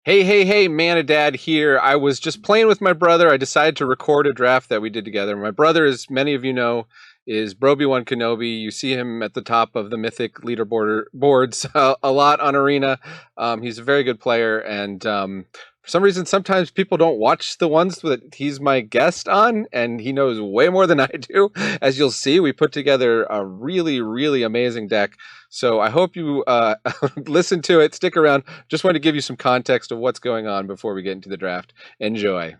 Hey, Manadad here. I was just playing with my brother. I decided to record a draft that we did together. My brother, as many of you know, is Brobi wan Kenobi. You see him at the top of the mythic leaderboard boards a lot on Arena. He's a very good player, and for some reason, sometimes people don't watch the ones that he's my guest on, and he knows way more than I do. As you'll see, we put together a really amazing deck. So I hope you listen to it, stick around. Just wanted to give you some context of what's going on before we get into the draft. Enjoy.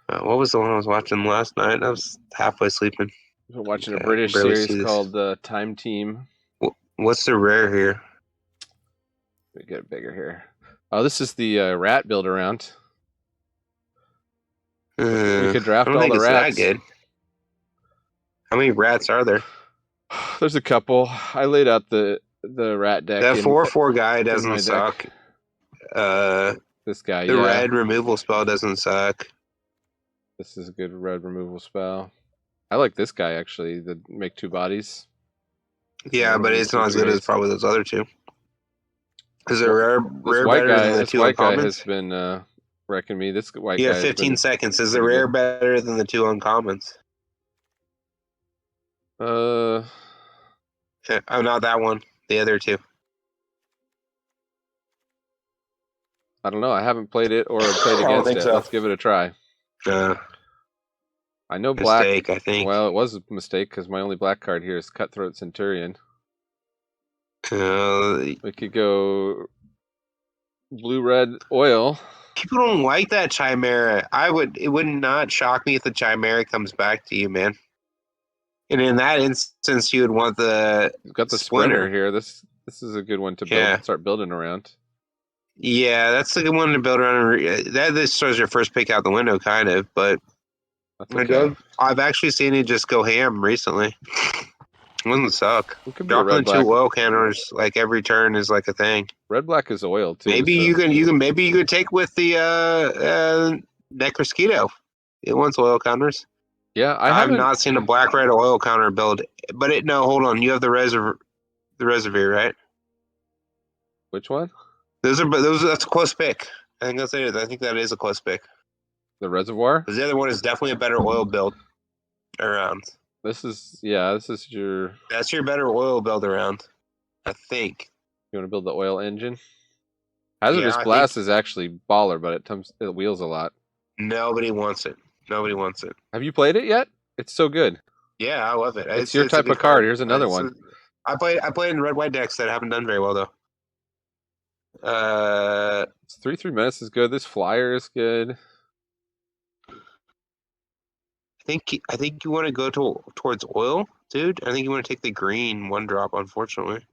What was the one I was watching last night? I was halfway sleeping. We're watching a Okay, British barely series see this. called the Time Team. What's the rare here? We get it bigger here. Oh, this is the rat build around. We could I draft don't all think the it's rats. that good. How many rats are there? There's a couple. I laid out the rat deck. That 4/4 guy my doesn't deck. suck. This guy, The yeah. red removal spell doesn't suck. This is a good red removal spell. I like this guy actually. The make two bodies. Yeah, but it's not as good as probably those other two. Is it rare white better guy, than the this two white guy uncommons? has been wrecking me. This white You guy have 15 has been seconds. Is the pretty rare good. better than the two uncommons? Oh, not that one. The other two. I don't know. I haven't played it or played against it. So. Let's give it a try. I know black. Mistake, I think. Well, it was a mistake because my only black card here is Cutthroat Centurion. We could go blue-red oil. People don't like that Chimera. It would not shock me if the Chimera comes back to you, man. And in that instance, you would want the You've got the Splinter here. This is a good one to build. Start building around. Yeah, that's a good one to build around. This throws your first pick out the window, kind of. But okay. I've actually seen it just go ham recently. It doesn't suck. Dropping the two oil counters like every turn is like a thing. Red black is oil too. Maybe you could take with the Necrosquito. It wants oil counters. Yeah, I've not seen a black red oil counter build, but hold on. You have the reservoir, right? Which one? That's a close pick. I think that's it. I think that is a close pick. The reservoir? Because the other one is definitely a better oil build around. This is your. That's your better oil build around, I think. You want to build the oil engine? Hazardous Blast is actually baller, but it wheels a lot. Nobody wants it. Nobody wants it. Have you played it yet? It's so good. Yeah, I love it. It's your type of card. Here's another one. I played in red-white decks that haven't done very well though. It's 3/3 menace is good. This flyer is good. I think you want to go towards oil, dude. I think you want to take the green 1-drop, unfortunately.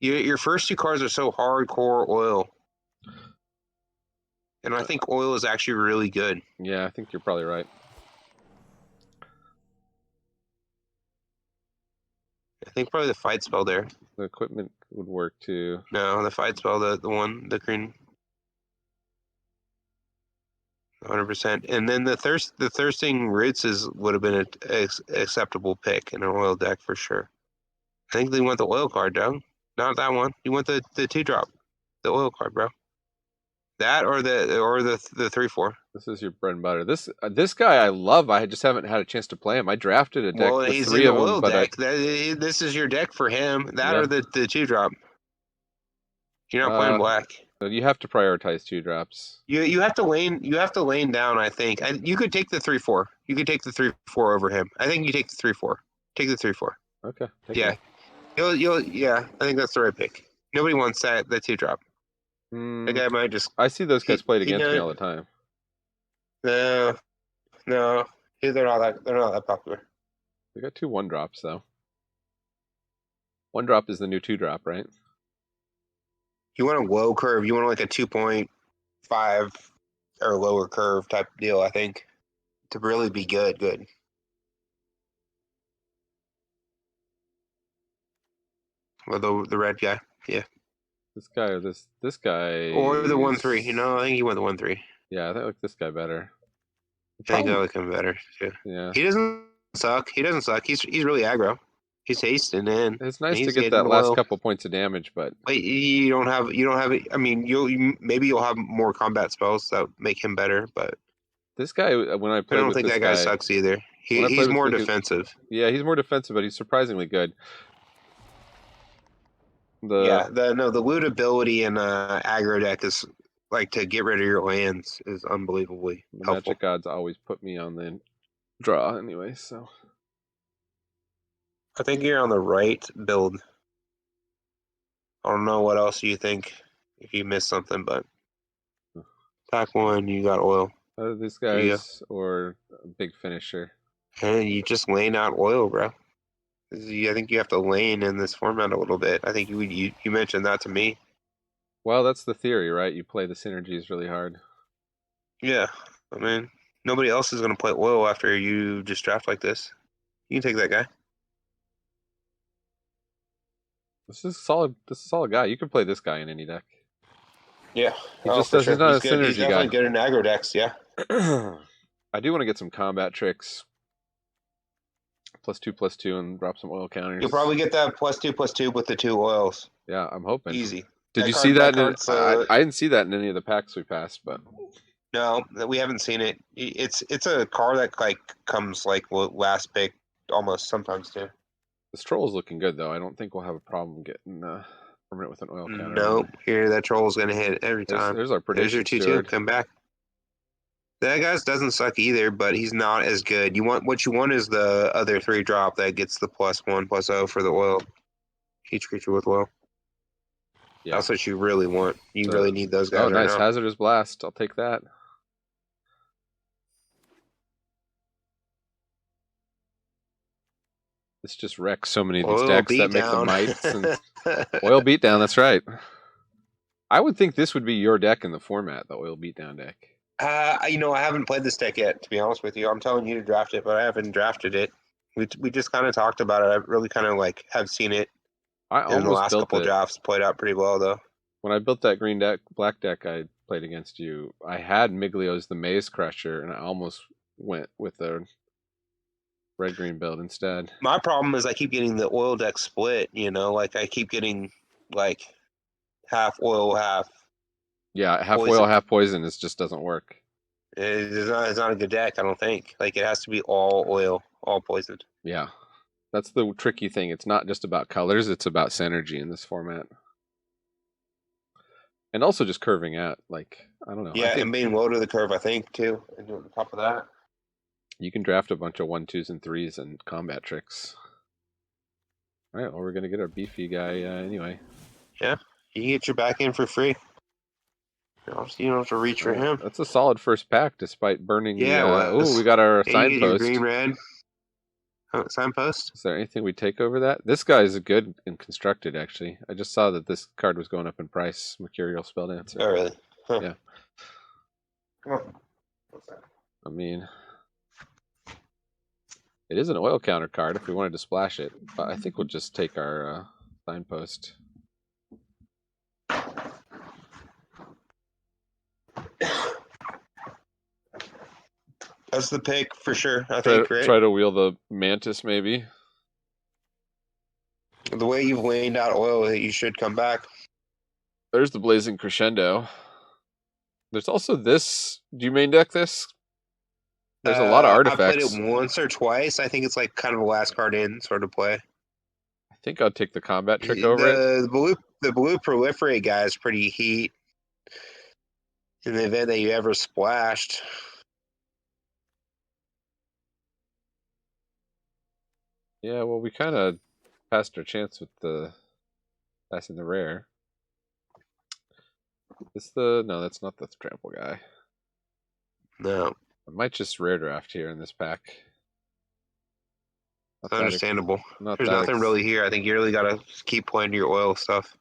Your first two cards are so hardcore oil. And I think oil is actually really good. Yeah, I think you're probably right. I think probably the fight spell there. The equipment would work too. No, the fight spell, the green. 100%. And then the thirsting roots would have been an acceptable pick in an oil deck for sure. I think they want the oil card, though. Not that one. You want the 2-drop, the oil card, bro. That or the 3/4. This is your bread and butter. This guy I love. I just haven't had a chance to play him. I drafted a deck with 3 of them, but this is your deck for him. That or the 2-drop. You're not playing black. You have to prioritize 2-drops. You have to lane down. I think you could take the 3/4. You could take the 3/4 over him. I think you take the 3/4. Take the 3/4. Okay. Yeah. I think that's the right pick. Nobody wants that 2-drop. The guy might just. I see those guys played against me all the time. No, they're not that popular. They got 2 1-drops though. 1-drop is the new 2-drop, right? You want a low curve. You want like a 2.5 or lower curve type deal, I think, to really be good. Well, the red guy, yeah. This guy or this guy. Or the 1/3. I think you want the 1/3. Yeah, I like this guy better. I think I like him better too. Yeah. He doesn't suck. He's really aggro. He's hasting in. It's nice to He's get getting that last oil. couple points of damage, but But you don't have. I mean, maybe you'll have more combat spells that make him better. But this guy, when I I played don't with think this that guy guy, sucks either. when I played He's with more Luke, defensive. yeah, he's more defensive, but he's surprisingly good. Yeah, The the loot ability in aggro deck is like to get rid of your lands is unbelievably the helpful. magic gods always put me on the draw anyway, so I think you're on the right build. I don't know what else you think if you missed something, but pack one, you got oil. these There you go. guys or a big finisher. And you just lane out oil, bro. I think you have to lane in this format a little bit. I think you mentioned that to me. Well, that's the theory, right? You play the synergies really hard. Yeah, I mean, nobody else is going to play oil after you just draft like this. You can take that guy. This is solid. This is a solid guy. You can play this guy in any deck. Yeah, He just does. for He's sure. not a He's good. He's synergy guy. definitely good in aggro decks. Yeah. I do want to get some combat tricks. +2/+2 and drop some oil counters. You'll probably get that +2/+2 with the 2 oils. Yeah, I'm hoping. Easy. Did you see that? Card's, I didn't see that in any of the packs we passed, but no, we haven't seen it. It's a card that like comes like last pick almost sometimes too. this troll's looking good though. I don't think we'll have a problem getting permanent with an oil counter. Nope. Here, that troll's gonna hit every time. There's our There's your predation 2/2. steward. Come back. That guy doesn't suck either, but he's not as good. What you want is the other 3 drop that gets the +1/+0 for the oil. Each creature with oil. Yeah, That's what you really want. You really need those guys oh, right nice now. hazardous blast. I'll take that. This just wrecks so many of these decks that make the mites and oil beatdown. That's right. I would think this would be your deck in the format, the oil beatdown deck. I haven't played this deck yet, to be honest with you. I'm telling you to draft it, but I haven't drafted it. We just kind of talked about it. I really kind of like have seen it in the last couple drafts. Played out pretty well though. When I built that green deck, black deck I played against you, I had Miglio's the Maze Crusher, and I almost went with the red-green build instead. My problem is I keep getting the oil deck split. Like I keep getting like half oil, half. Yeah, half poison. oil, half poison. It just doesn't work. It's not a good deck, I don't think. Like it has to be all oil, all poisoned. Yeah, that's the tricky thing. It's not just about colors; it's about synergy in this format, and also just curving out. Like I don't know. Yeah, and being low to the curve, I think too, and doing on top of that. You can draft a bunch of 1, 2s, and 3s and combat tricks. All right, well, we're gonna get our beefy guy anyway. Yeah, you can get your back in for free. You don't have to reach for him. That's a solid first pack, despite burning. Yeah. We got our You signpost. get your green red. Signpost. Is there anything we take over that? This guy is good and constructed. Actually, I just saw that this card was going up in price. Mercurial Spelldancer. Oh really? Huh. Yeah. Come on. What's that? I mean, it is an oil counter card if we wanted to splash it, but I think we'll just take our signpost. That's the pick for sure. I think, right? Try to wheel the mantis, maybe. The way you've laid out oil, you should come back. There's the Blazing Crescendo. There's also this. Do you main deck this? There's a lot of artifacts. I played it once or twice. I think it's like kind of a last card in sort of play. I think I'll take the combat trick over it. The blue proliferate guy is pretty heat. In the event that you ever splashed. Yeah, well, we kind of passed our chance with the passing the rare. No, that's not the trample guy. No. I might just rare draft here in this pack. It's understandable. There's nothing really here. I think you really got to keep playing your oil stuff.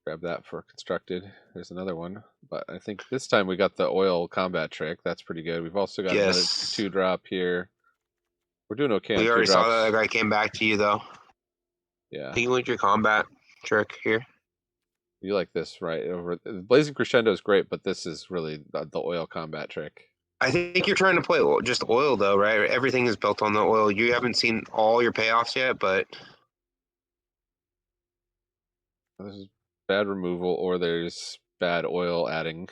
Grab that for constructed. There's another one. But I think this time we got the oil combat trick. That's pretty good. We've also got another 2-drop here. We're doing okay. We already saw that guy came back to you, though. Yeah. I think you want your combat trick here. You like this, right? Blazing Crescendo is great, but this is really the oil combat trick. I think you're trying to play just oil though, right? Everything is built on the oil. You haven't seen all your payoffs yet, but There's bad removal or there's bad oil adding.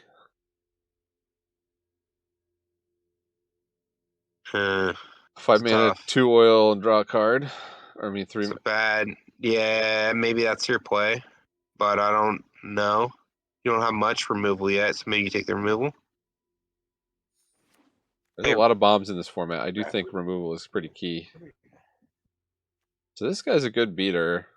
Five it's mana, tough. 2 oil, and draw a card. Or, I mean, 3. It's a bad. Yeah, maybe that's your play, but I don't know. You don't have much removal yet, so maybe you take the removal. There's a lot of bombs in this format. I do think removal is pretty key. So this guy's a good beater.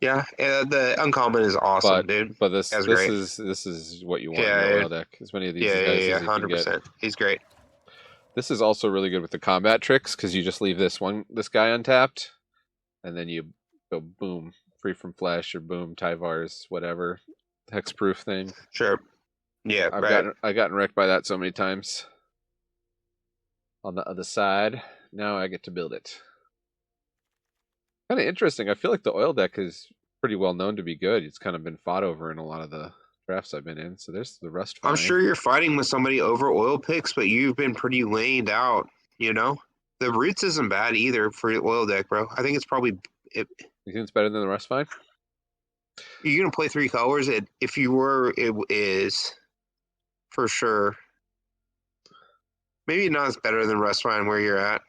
Yeah, the uncommon is awesome, dude. But this That's this great. is what you want in your Yeah, oil deck. As many of these yeah, guys yeah, as you can get. 100%. He's great. This is also really good with the combat tricks because you just leave this guy untapped, and then you go boom, free from flesh or boom, Tyvar's whatever hexproof thing. Sure. Yeah, I've right. gotten wrecked by that so many times. On the other side, now I get to build it. Kind of interesting. I feel like the oil deck is pretty well known to be good. It's kind of been fought over in a lot of the drafts I've been in. So there's the rust I'm fine. sure you're fighting with somebody over oil picks, but you've been pretty laid out, you know? The roots isn't bad either for your oil deck, bro. I think it's probably You think it's better than the rust fine? you're gonna play 3 colors. If you were, it is for sure. Maybe not as better than Rustfine where you're at.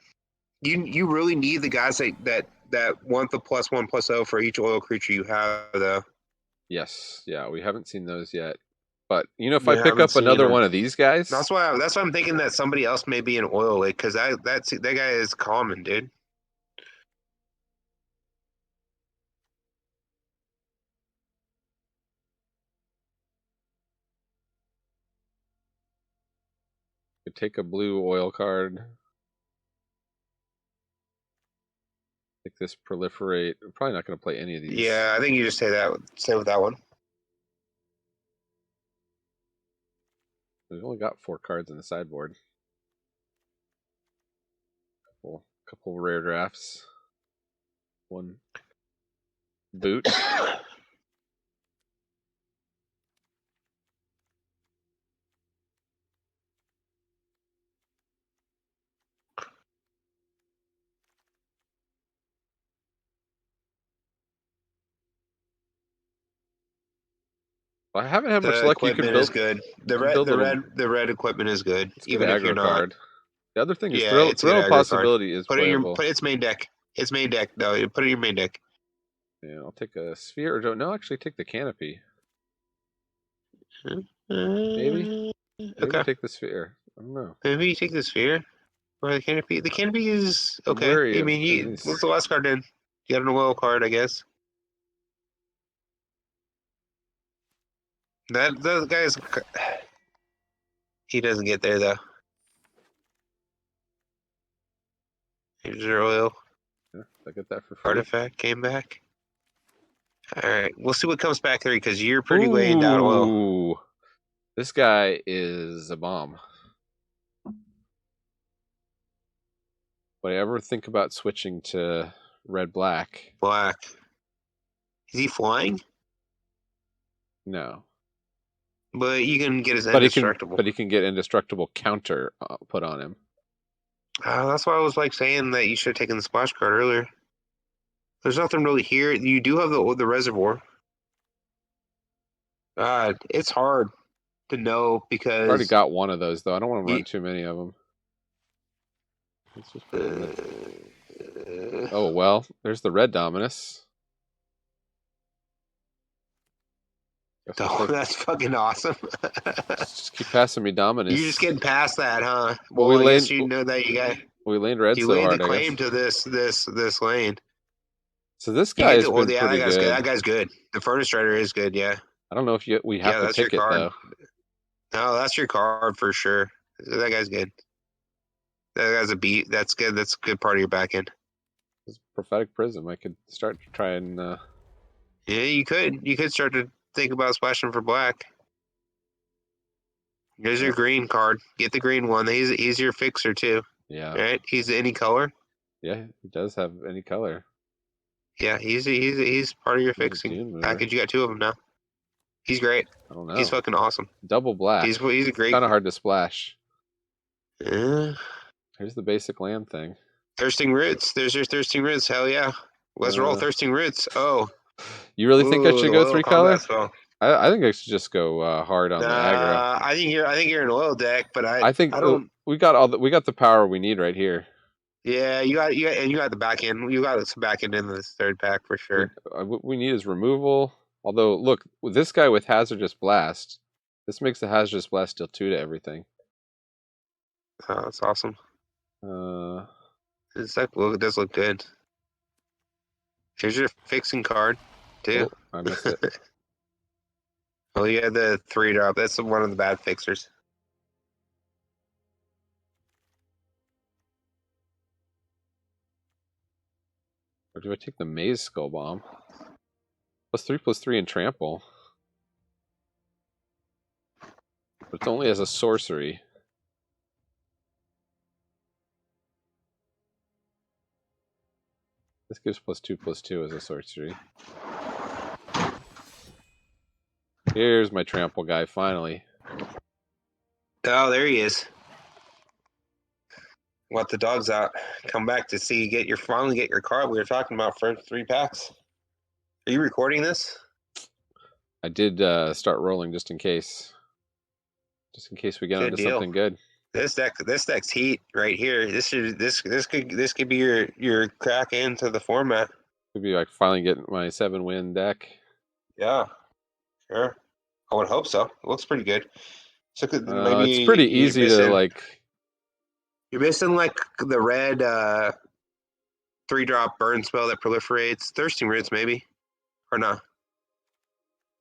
You really need the guys that want the +1/+0 for each oil creature you have, though. Yes. Yeah, we haven't seen those yet. But if I You pick haven't up seen another them. one of these guys, That's why I'm thinking that somebody else may be an oil lake because that guy is common, dude. could take a blue oil card. Take this proliferate. I'm probably not going to play any of these. Yeah, I think you just stay with that one. We've only got 4 cards in the sideboard. Couple rare drafts. One boot. I haven't had much The luck. You can equipment is build. good. You can build a. The red equipment is good, It's a good even if you're aggro not. card. The other thing is Yeah, throw. it's a good Throw a aggro card. possibility is playable. Put its main deck. Its main deck. No, you put it in your main deck. Yeah, I'll take a sphere. Or don't. No, actually, take the canopy. Maybe. Maybe Okay. take the sphere. I don't know. Maybe you take the sphere or the canopy. The canopy is I'm okay. wary I of mean, these. what's the last card then? You got an oil card, I guess. That guy's. He doesn't get there though. Here's your oil Yeah, I get that for free. artifact. Came back. All right, we'll see what comes back there because you're pretty laid out oil. Ooh, this guy is a bomb. Would I ever think about switching to red-black? Black. Is he flying? No. But you can get his But indestructible. he can get indestructible counter put on him. That's why I was like saying that you should have taken the splash card earlier. There's nothing really here. You do have the reservoir. It's hard to know I've already because got one of those though. I don't want to you, run too many of them. Let's just put it in the... Oh well, there's the red Dominus. that's fucking awesome. Just keep passing me Dominus. You're just getting past that, huh? Well, Well, I guess you know that we laned red you so laid hard. the I claim guess. to this lane. So this You guy get has to been yeah, pretty that guy's good. good. That guy's good. The furnace strider is good. Yeah. I don't know if we have Yeah, to that's your pick it card. though. No, that's your card for sure. That guy's good. That guy's a beat. That's good. That's a good part of your back end. This prophetic prism. I could start to try and. Yeah, you could. You could start to think about splashing for black. Here's your green card. Get the green one. He's your fixer too. Yeah. Right? He's any color. Yeah, he does have any color. Yeah, he's part of your fixing Dune mover. package. You got 2 of them now. He's great. I don't know. He's fucking awesome. Double black. He's a great. Kind of hard to splash. Yeah. Here's the basic land thing. Thirsting Roots. There's your Thirsting Roots. Hell yeah. Let's roll Thirsting Roots. Oh. You really think I should go oil 3-color? spell. I think I should just go hard on the aggro. I think you're an oil deck, but I think I don't. We got the power we need right here. Yeah, you got the back end. You got some back end in this third pack for sure. What we need is removal. Although, look, with this guy with Hazardous Blast, this makes the Hazardous Blast deal 2 to everything. Oh, that's awesome. It does look good. Here's your fixing card, too. Oh, I missed it. Oh, you had the 3-drop. That's one of the bad fixers. Or do I take the Maze Skull Bomb? +3/+3 and trample. But it's only as a sorcery. This gives +2/+2 as a sorcery. Here's my trample guy, finally. Oh, there he is. Want the dogs out. Come back to see finally get your card we were talking about for 3 packs. Are you recording this? I did start rolling just in case. Just in case we get onto something good. This deck's heat right here. This could be your crack into the format. Could be like finally getting my 7-win deck. Yeah, sure. I would hope so. It looks pretty good. So maybe it's pretty easy to like. You're missing like the red 3-drop burn spell that proliferates. Thirsting Roots maybe, or not.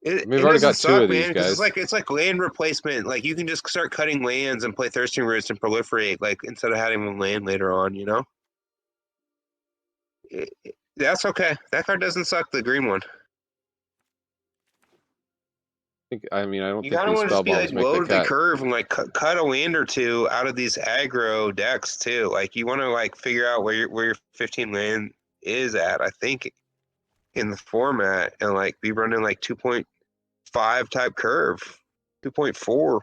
We've already got 2 of these guys. It's like land replacement. Like you can just start cutting lands and play Thirsting Roots and proliferate, like instead of having them land later on. You know, that's okay. That card doesn't suck. The green one. I mean, I don't you think these spell bombs make the cut. The curve and like cut a land or 2 out of these aggro decks too. Like you want to like figure out where your 15 land is at. I think in the format and like be running like 2.5 type curve, 2.4.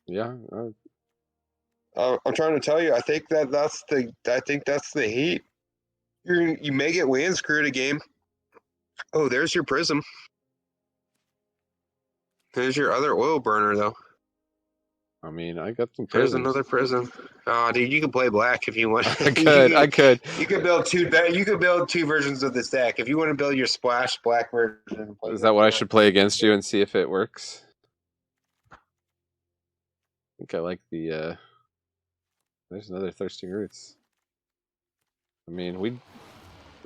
Yeah. I'm trying to tell you. I think that's the heat. You may get land screwed a game. Oh, there's your prism. There's your other oil burner, though. I mean, I got some prisms. There's another prism. Oh, dude, you can play black if you want. I could. You could build 2. You could build 2 versions of this deck if you want to build your splash black version. Is that what I should play against you and see if it works? I think I like the. There's another Thirsting Roots. I mean, we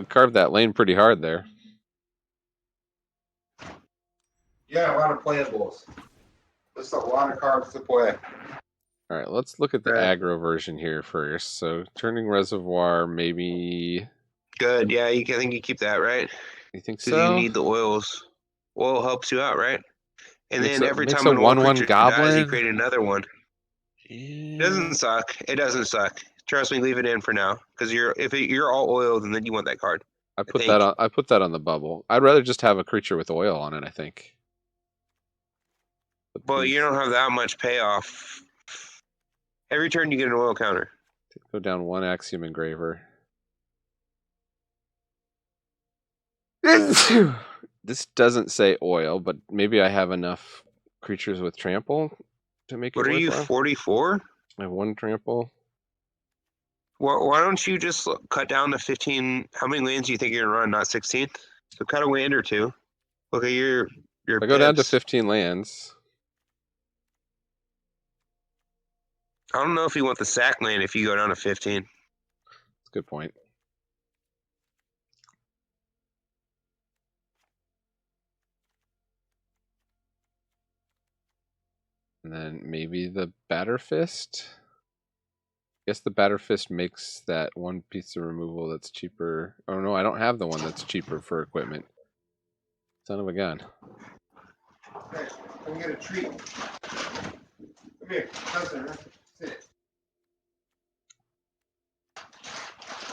carved that lane pretty hard there. Yeah, a lot of playables. There's a lot of cards to play. All right, let's look at the aggro version here first. So, Turning Reservoir, maybe. Good, yeah. I think you keep that, right? You think so? You need the oils. Oil helps you out, right? And then every time a 1/1 goblin dies, you create another one. Yeah. It doesn't suck. It doesn't suck. Trust me, leave it in for now, because if you're all oiled, and then you want that card. I put that on the bubble. I'd rather just have a creature with oil on it, I think. But you don't have that much payoff. Every turn you get an oil counter. Go down 1 Axiom Engraver. This doesn't say oil, but maybe I have enough creatures with trample to make it worthwhile. What are you, 44? I have 1 trample. Why don't you just cut down to 15? How many lands do you think you're going to run? Not 16? So cut a land or 2. Look at your I go down to 15 lands. I don't know if you want the sack land if you go down to 15. That's a good point. And then maybe the Batter Fist. I guess the Batter Fist makes that 1 piece of removal that's cheaper. Oh no, I don't have the one that's cheaper for equipment. Son of a gun. Hey, let me get a treat. Come here, cousin. Sit.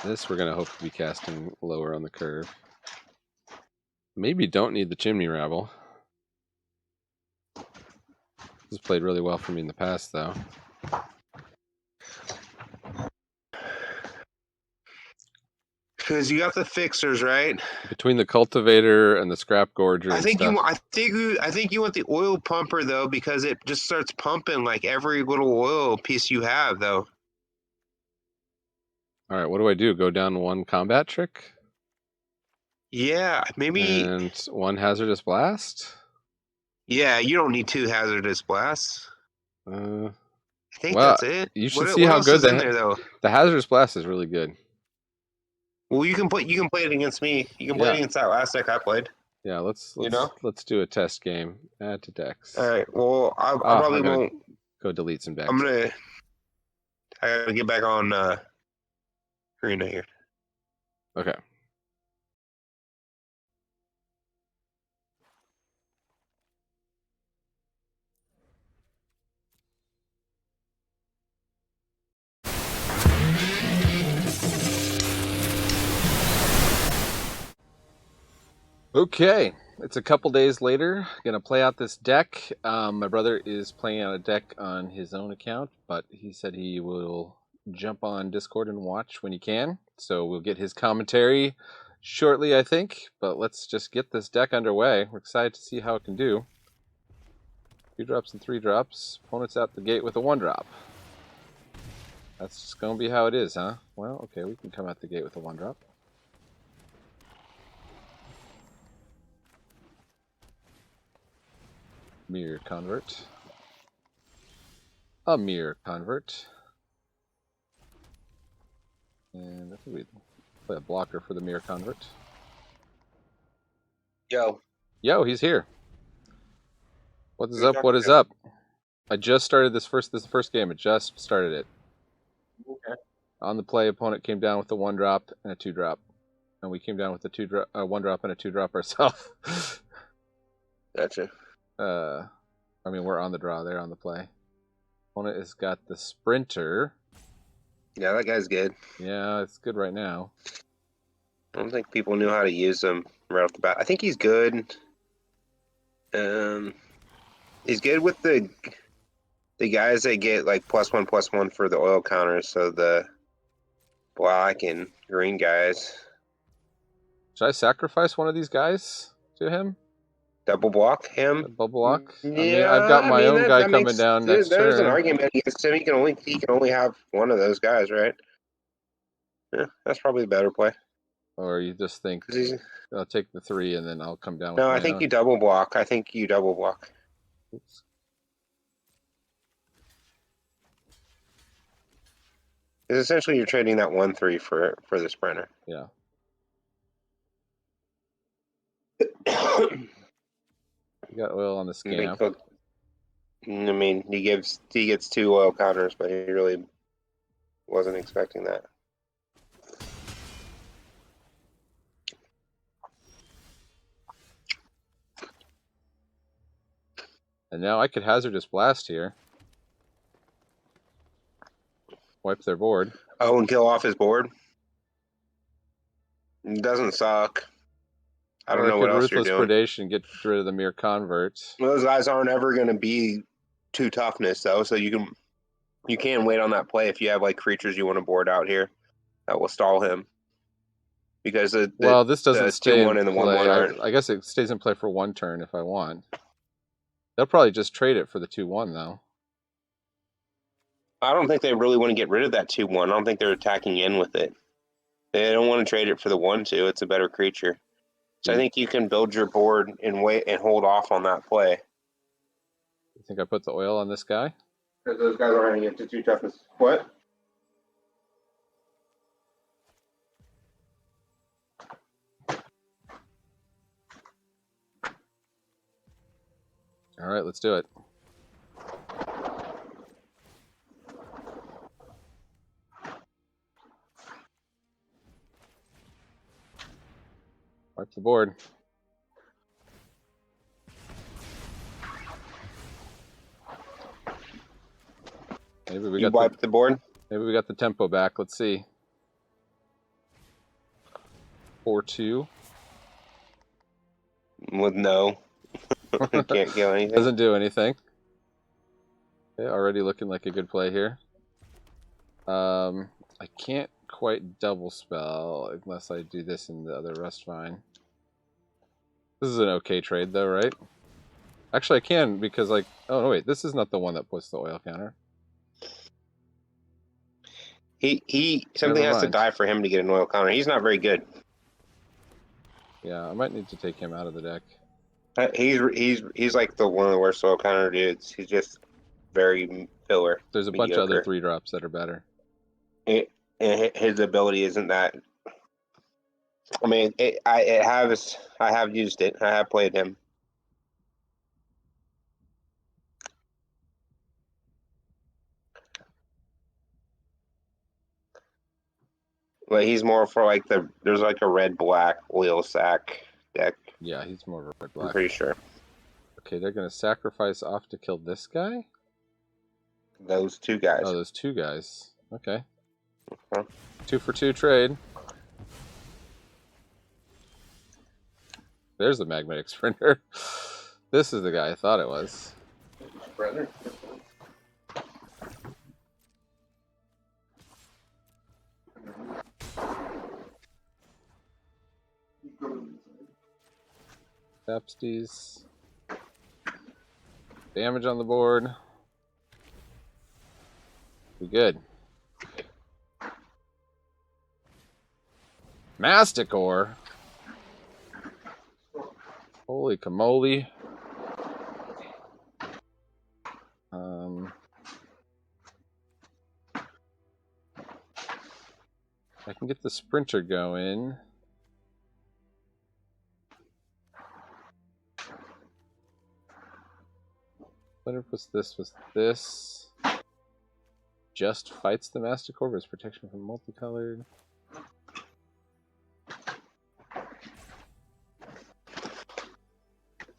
This we're gonna hope to be casting lower on the curve. Maybe don't need the Chimney Rabble. has played really well for me in the past, though. Because you got the fixers, right? Between the cultivator and the scrap gorger I and think stuff. I think you want the oil pumper though, because it just starts pumping like every little oil piece you have, though. All right, what do I do? Go down one combat trick Yeah, maybe. and one hazardous blast. Yeah, you don't need 2 hazardous blasts. Uh, I think well, that's it. you should see What how else good is in there though? the hazardous blast is really good. Well, you can play it against me. You can play it Yeah. against that last deck I played. Yeah, let's You know? do a test game. Add to decks. All right. Well, I Ah, probably I gotta won't. go delete some decks. I gotta get back on arena here. Okay. Okay, it's a couple days later. Gonna play out this deck. My brother is playing out a deck on his own account, but he said he will jump on Discord and watch when he can. So we'll get his commentary shortly, I think. But let's just get this deck underway. We're excited to see how it can do. 2 drops and 3 drops. Opponent's out the gate with a 1 drop. That's just gonna be how it is, huh? Well, okay, we can come out the gate with a 1 drop. Mirror convert. A mirror convert. And I think we play a blocker for the mirror convert. Yo. Yo, he's here. What is up? What is up? I just started this is the first game. I just started it. Okay. On the play, opponent came down with a 1 drop and a 2 drop. And we came down with a 1 drop and a 2 drop ourselves. Gotcha. I mean, we're on the draw. They're on the play. Opponent has got the sprinter. Yeah, that guy's good. Yeah, it's good right now. I don't think people knew how to use him right off the bat. I think he's good. He's good with the guys that get like +1/+1 for the oil counters. So the black and green guys. Should I sacrifice one of these guys to him? Double block him. Bubble block? Yeah, I mean, I've got my own guy coming makes, down next there's turn. an argument against him. He can only have one of those guys, right? Yeah, that's probably the better play. Or you just think I'll take the 3 and then I'll come down with No, my I think own? you double block. I think you double block. Oops. Because essentially you're trading that 1/3 for the sprinter. Yeah. You got oil on the scamp. I mean, he gets 2 oil counters, but he really wasn't expecting that. And now I could hazardous blast here. Wipe their board. Oh, and kill off his board? It doesn't suck. I don't know what else you're doing. Predation, get rid of the mirror convert. Those guys aren't ever going to be 2 toughness, though, so you can wait on that play if you have like creatures you want to board out here that will stall him. Because this doesn't stay in play. 1/1 aren't. I guess it stays in play for 1 turn if I want. They'll probably just trade it for the 2/1 though. I don't think they really want to get rid of that 2/1. I don't think they're attacking in with it. They don't want to trade it for the 1/2. It's a better creature. So I think you can build your board and wait and hold off on that play. You think I put the oil on this guy? Because those guys aren't going to get to 2 toughness. What? All right, let's do it. Wipe the board. Maybe we wiped the board? Maybe we got the tempo back. Let's see. 4/2. With no. Can't kill anything. Doesn't do anything. Okay, already looking like a good play here. I can't quite double spell unless I do this in the other Rustvine. This is an okay trade though, right? Actually, I can because like, oh no, wait, this is not the one that puts the oil counter. Something Never has to mind. die for him to get an oil counter. He's not very good. Yeah, I might need to take him out of the deck. He's like one of the worst oil counter dudes. He's just very filler. There's a bunch of other Mediocre. 3-drops that are better. His ability isn't that. I mean, I have used it. I have played him. But he's more for like there's like a red black oil sack deck. Yeah, he's more of a red I'm black. pretty sure. Okay, they're gonna sacrifice off to kill this guy? Those two guys. Oh, those two guys. Okay. Huh? 2-for-2 trade. There's the magnetic sprinter. This is the guy I thought it was. Brother. Tapsties. Damage on the board. We good. Masticore. Holy camoli. I can get the sprinter going. What if this was this? Just fights the Masticore with protection from multicolored.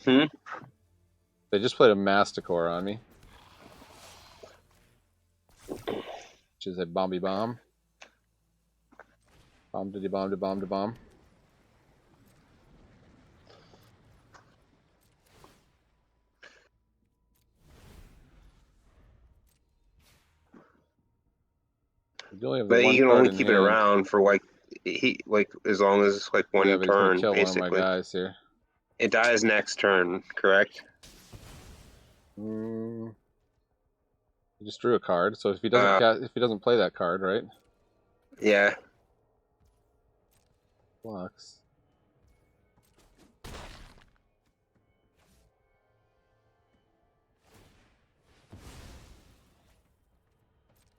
They just played a Masticore on me. Which is a bomby bomb. Bomb to bomb to bomb to bomb. But you can only keep it around for like as long as it's like one turn. Kill basically, one of my guys here. It dies next turn, correct? He just drew a card, so if he doesn't play that card, right? Yeah. Blocks.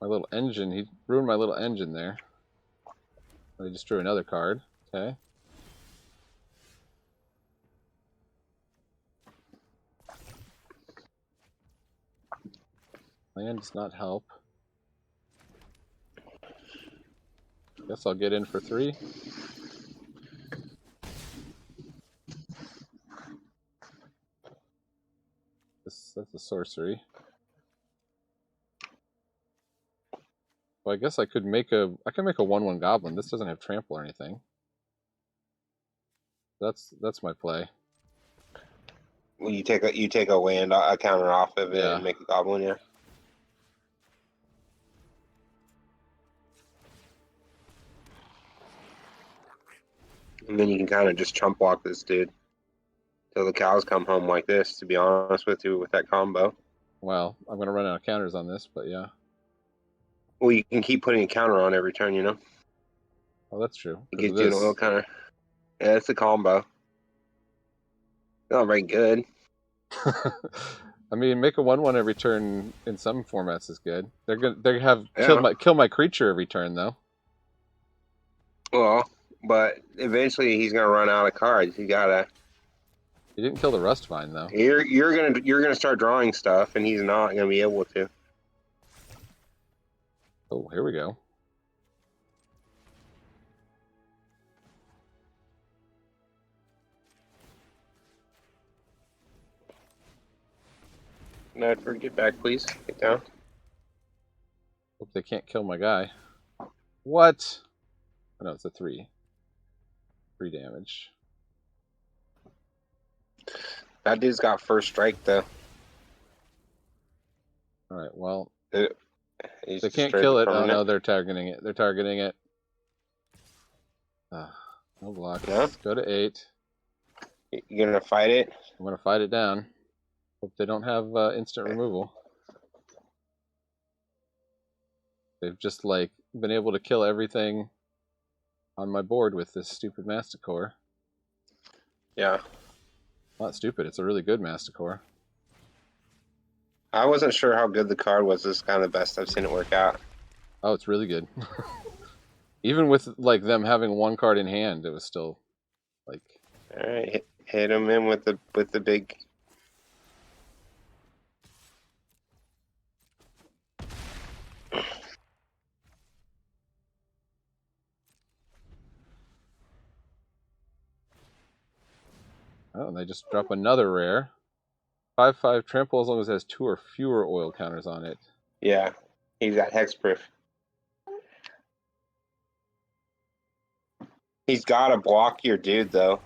My little engine, he ruined my little engine there. I just drew another card. Okay. Land does not help. Guess I'll get in for 3. That's a sorcery. Well, I guess I can make a 1/1 goblin. This doesn't have trample or anything. That's my play. Well, you take a land, a counter off of it, and make a goblin, yeah. And then you can kind of just chump block this dude till the cows come home like this. To be honest with you, with that combo. Well, I'm gonna run out of counters on this, but yeah. Well, you can keep putting a counter on every turn, you know. Oh, that's true. It gives you an oil counter. Yeah, it's a combo. Not very good. I mean, make a 1/1 every turn in some formats is good. They have kill my creature every turn though. Well, but eventually he's gonna run out of cards. You gotta. He didn't kill the Rustvine though. You're gonna start drawing stuff, and he's not gonna be able to. Oh, here we go. No, get back, please. Get down. Hope they can't kill my guy. What? Oh, no, it's a 3. 3 damage. That dude's got first strike though. All right. Well, He's they can't destroyed kill the it. Oh permanent. no, they're targeting it. They're targeting it. No blocks. No? Go to 8. You're gonna fight it? I'm gonna fight it down. Hope they don't have instant removal. They've just like been able to kill everything on my board with this stupid Masticore. Yeah. Not stupid. It's a really good Masticore. I wasn't sure how good the card was. This is kind of the best I've seen it work out. Oh, it's really good. Even with like them having one card in hand, it was still like. All right, hit him in with the big. Oh, and they just drop another rare. 5/5 trample as long as it has 2 or fewer oil counters on it. Yeah, he's got hexproof. He's got to block your dude though.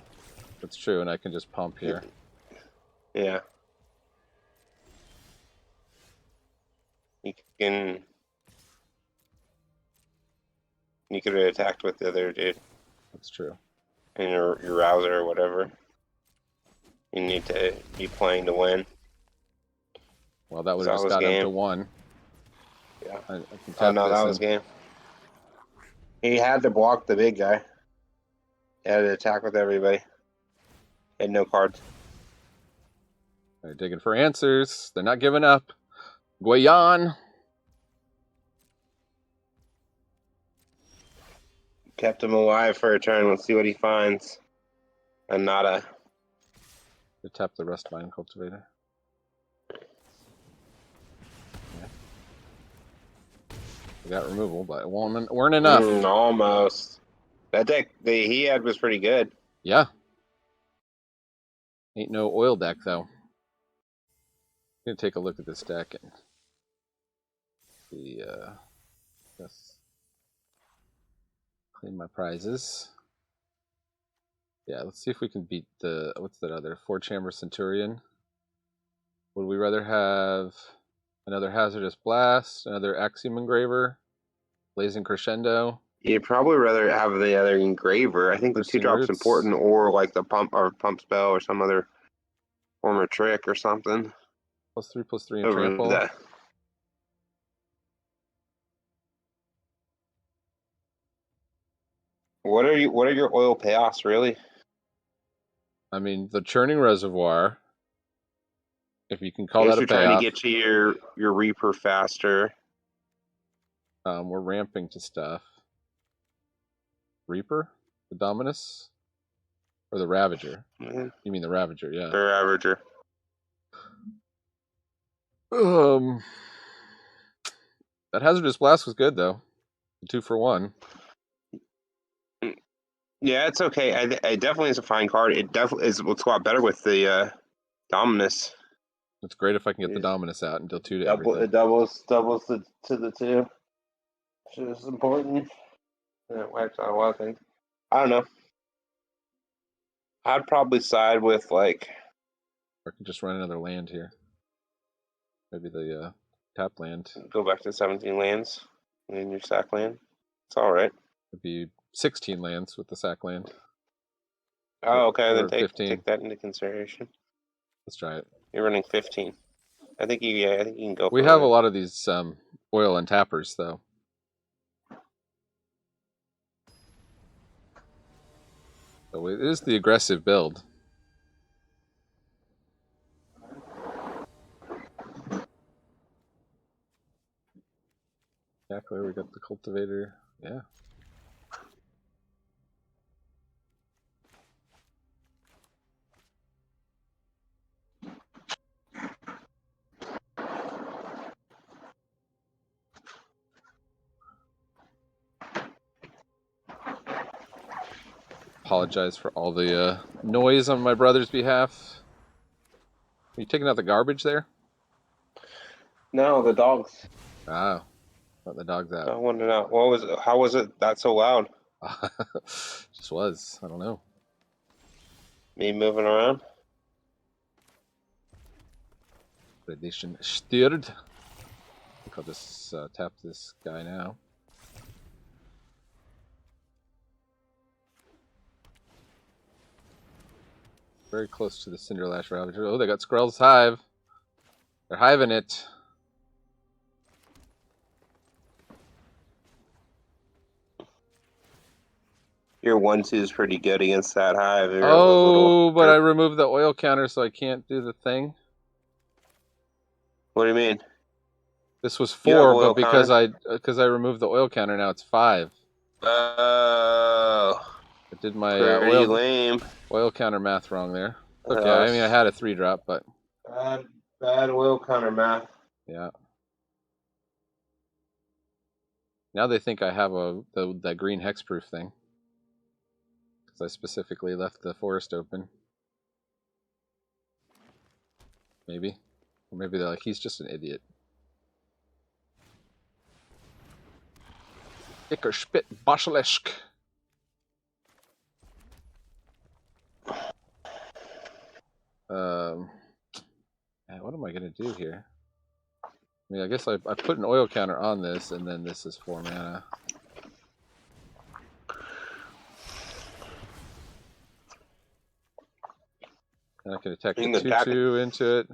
That's true, and I can just pump here. Yeah. You can. You could have attacked with the other dude. That's true. And your rouser or whatever. You need to be playing to win. Well, that would have just got him to 1. Yeah. I can tap no, this that was game. He had to block the big guy. He had to attack with everybody. He had no cards. They're digging for answers. They're not giving up. Guayan. Kept him alive for a turn. Let's see what he finds. And nada. They tap the Rust Mine Cultivator. Yeah. We got removal, but it weren't enough. Almost. That deck he had was pretty good. Yeah. Ain't no oil deck, though. I'm going to take a look at this deck and see, yes. Claim my prizes. Yeah, let's see if we can beat the, what's that other? 4-Chamber Centurion. Would we rather have another Hazardous Blast, another Axiom Engraver, Blazing Crescendo? You'd probably rather have the other engraver. I think the 2-drop's Roots. important, or like the pump spell or some other form of trick or something. +3/+3 and trample. That. What are your oil payoffs really? I mean, the Churning Reservoir, if you can call that a you're payoff. trying to get to your Reaper faster. We're ramping to stuff. Reaper? The Dominus? Or the Ravager? Mm-hmm. You mean the Ravager, yeah. The Ravager. That Hazardous Blast was good, though. 2 for 1. Yeah, it's okay. It definitely is a fine card. It definitely is. Looks a lot better with the Dominus. It's great if I can get the Dominus out and deal 2 to everything. It doubles to the 2. Which is important. And it wipes out a lot of things. I don't know. I'd probably side with like. Or I can just run another land here. Maybe the tap land. Go back to 17 lands in your sack land. It's all right. It'd be 16 lands with the sack land. Oh, okay. Or Then 15. take that into consideration. Let's try it. You're running 15. I think you can go. We have a lot of these oil and tappers, though. So it is the aggressive build. Exactly. We got the cultivator. Yeah. Apologize for all the noise on my brother's behalf. Are you taking out the garbage there? No, the dogs. Ah, let the dogs out. I want to know how was it that so loud? Just was. I don't know. Me moving around. Tradition stirred. I'll just tap this guy now. Very close to the Cinderlash Ravager. Oh, they got Skrell's Hive. They're hiving it. Your 1/2 is pretty good against that hive. Oh, but I removed the oil counter, so I can't do the thing. What do you mean? This was 4, but because I removed the oil counter, now it's 5. Oh. I did my Pretty lame. oil counter math wrong there. Okay, I mean I had a 3-drop, but bad oil counter math. Yeah. Now they think I have that green hexproof thing. Because I specifically left the forest open. Maybe. Or maybe they're like, he's just an idiot. Icker spit Basilisk. What am I going to do here? I mean, I guess I put an oil counter on this, and then this is 4 mana. And I can attack the 2/2 into it.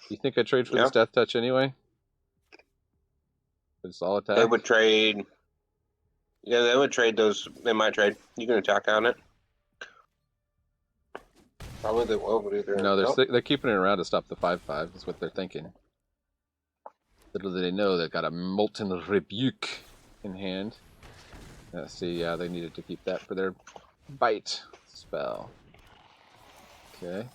You think I trade for this Death Touch anyway? It's all attack? They would trade. Yeah, they would trade those. They might trade. You can attack on it. Probably they will, but either. No, they're keeping it around to stop the 5/5. Is what they're thinking. Little do they know they've got a Molten Rebuke in hand. See, yeah, they needed to keep that for their bite spell. Okay.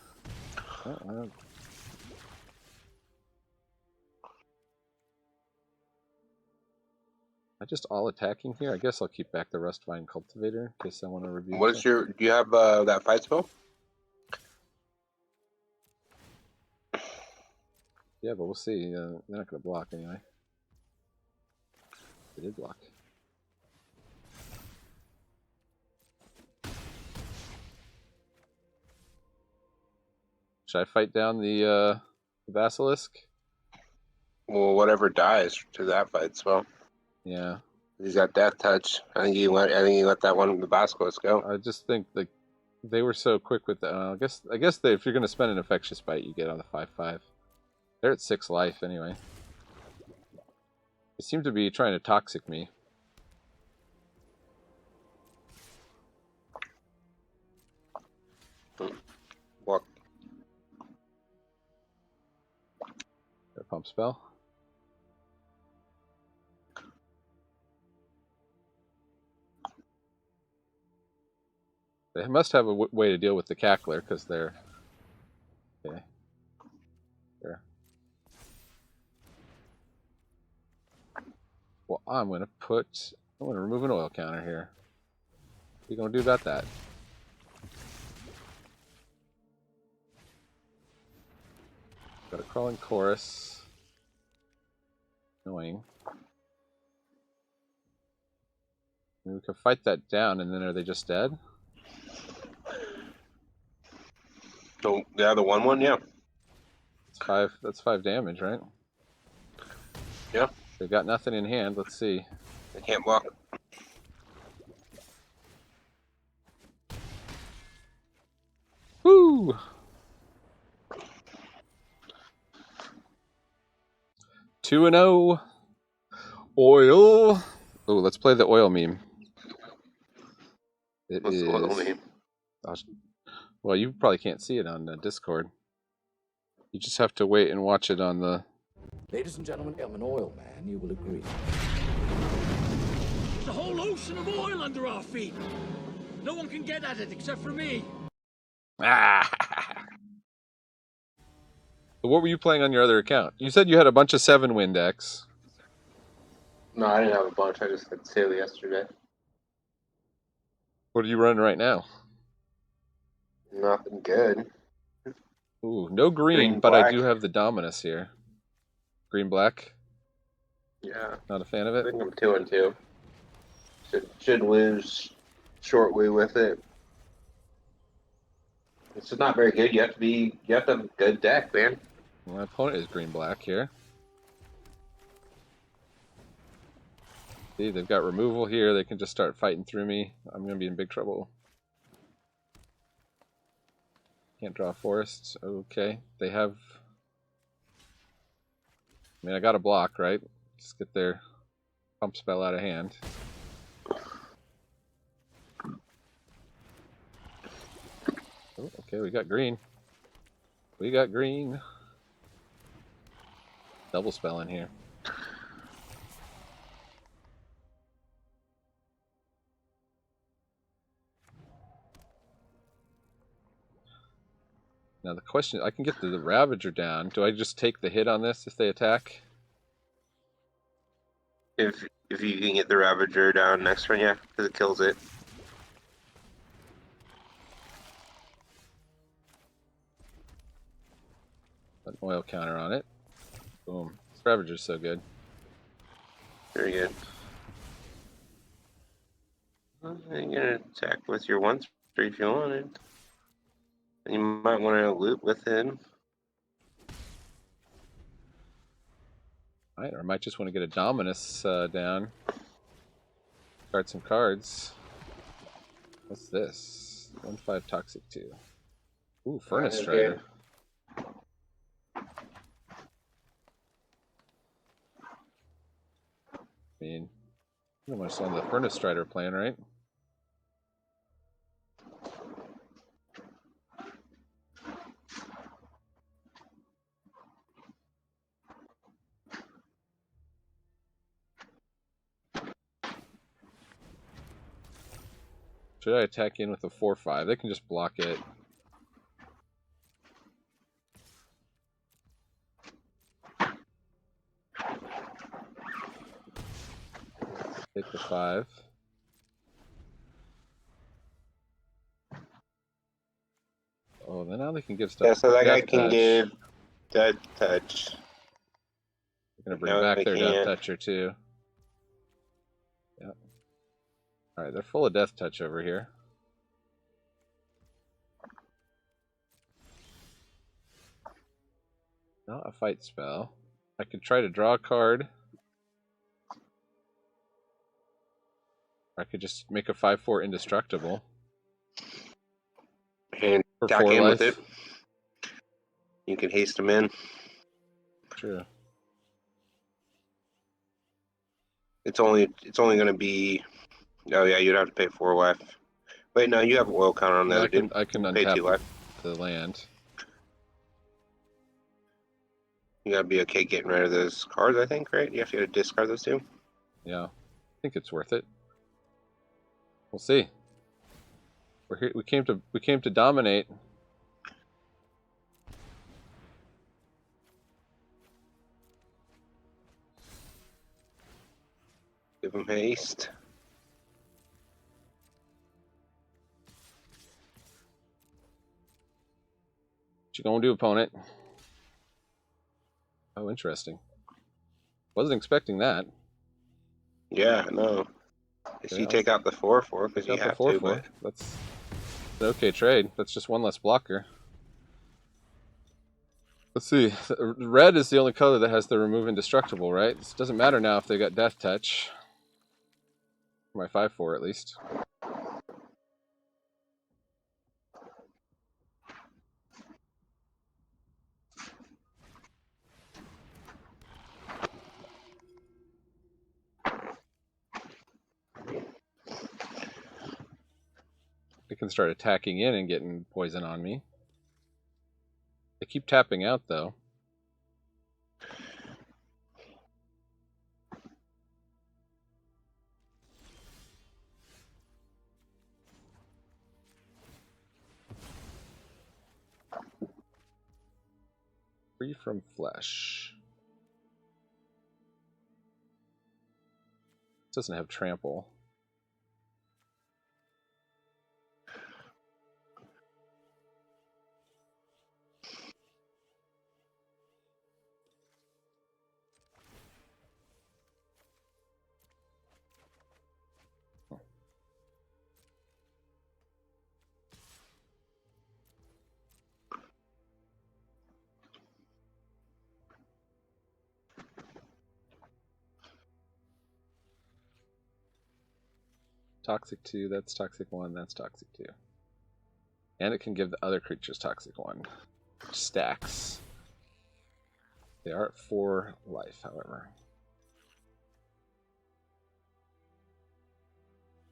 I just all attacking here. I guess I'll keep back the Rustvine Cultivator in case I want to review. What is your? Do you have that fight spell? Yeah, but we'll see. They're not going to block anyway. They did block. Should I fight down the Basilisk? Well, whatever dies to that fight spell. Yeah. He's got Death Touch. I think he let that one the Basilisk go. I just think they were so quick with that. I guess if you're going to spend an Infectious Bite, you get on the 5/5. They're at 6 life anyway. They seem to be trying to toxic me. What? Their pump spell. They must have a way to deal with the Cackler because they're okay. There. Well, I'm gonna remove an oil counter here. What are you gonna do about that? Got a Crawling Chorus. Annoying. I mean, we could fight that down, and then are they just dead? So yeah, the 1/1, yeah. That's 5 damage, right? Yeah. They've got nothing in hand. Let's see. They can't block. Woo! 2-0. Oil. Oh, let's play the oil meme. What's the oil meme? Well, you probably can't see it on Discord. You just have to wait and watch it on the... Ladies and gentlemen, I'm an oil man, you will agree. There's a whole ocean of oil under our feet. No one can get at it except for me. Ah! So what were you playing on your other account? You said you had a bunch of 7-win decks. No, I didn't have a bunch. I just had 2 yesterday. What are you running right now? Nothing good. Ooh, no green, but I do have the Dominus here. Green-black? Yeah. Not a fan of it? I think I'm 2-2. Should lose shortly with it. It's just not very good. You have to have a good deck, man. My opponent is green-black here. See, they've got removal here. They can just start fighting through me. I'm going to be in big trouble. Can't draw forests. Okay. They have... I mean, I got a block, right? Just get their pump spell out of hand. Oh, okay, we got green. We got green. Double spell in here. Now the question, I can get the Ravager down. Do I just take the hit on this if they attack? If you can get the Ravager down next turn, yeah, because it kills it. Put an oil counter on it. Boom. This Ravager's so good. Very good. Well, you're gonna attack with your 1/3 if you wanted. And you might want to loop with him. Alright, or I might just want to get a Dominus down. Start some cards. What's this? 1/5 Toxic 2. Ooh, Furnace Strider. I mean, pretty much on the Furnace Strider plan, right? Should I attack in with a 4/5? They can just block it. Take the 5. Oh, then now they can give stuff. Yeah, so that guy Death can Touch. give Death Touch. They're gonna bring No, back they their Death can't. Toucher too. Yeah. Alright, they're full of Death Touch over here. Not a fight spell. I could try to draw a card. I could just make a 5/4 indestructible. And For attack 4 in life. with it. You can haste him in. True. It's only going to be. Oh yeah, you'd have to pay 4 life. Wait, no, you have oil counter on the other dude. I can Pay 2 untap life. the land. You gotta be okay getting rid of those cards, I think, right? You have to discard those 2. Yeah. I think it's worth it. We'll see. We're here. We came to dominate. Give him haste. What you gonna do, opponent? Oh, interesting. Wasn't expecting that. Yeah, no. If Okay, you I'll take out the 4/4, because you take out have the to, 4/4. but That's an okay trade. That's just one less blocker. Let's see. Red is the only color that has the remove indestructible, right? It doesn't matter now if they got Death Touch. For my 5/4 at least. They can start attacking in and getting poison on me. They keep tapping out though. Free from flesh. This doesn't have trample. toxic 2, that's toxic 1, that's toxic 2. And it can give the other creatures toxic 1, which stacks. They are at 4 life, however.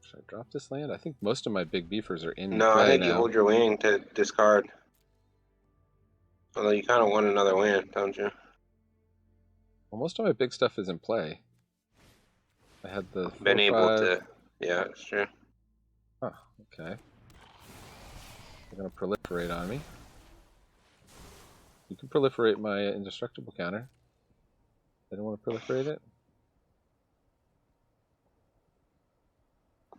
Should I drop this land? I think most of my big beefers are in No, I play think now. you hold your land to discard. Although you kind of want another land, don't you? Well, most of my big stuff is in play. I had the 4, Been able 5. to. Yeah, that's true. Oh, okay. They're going to proliferate on me. You can proliferate my indestructible counter. They don't want to proliferate it.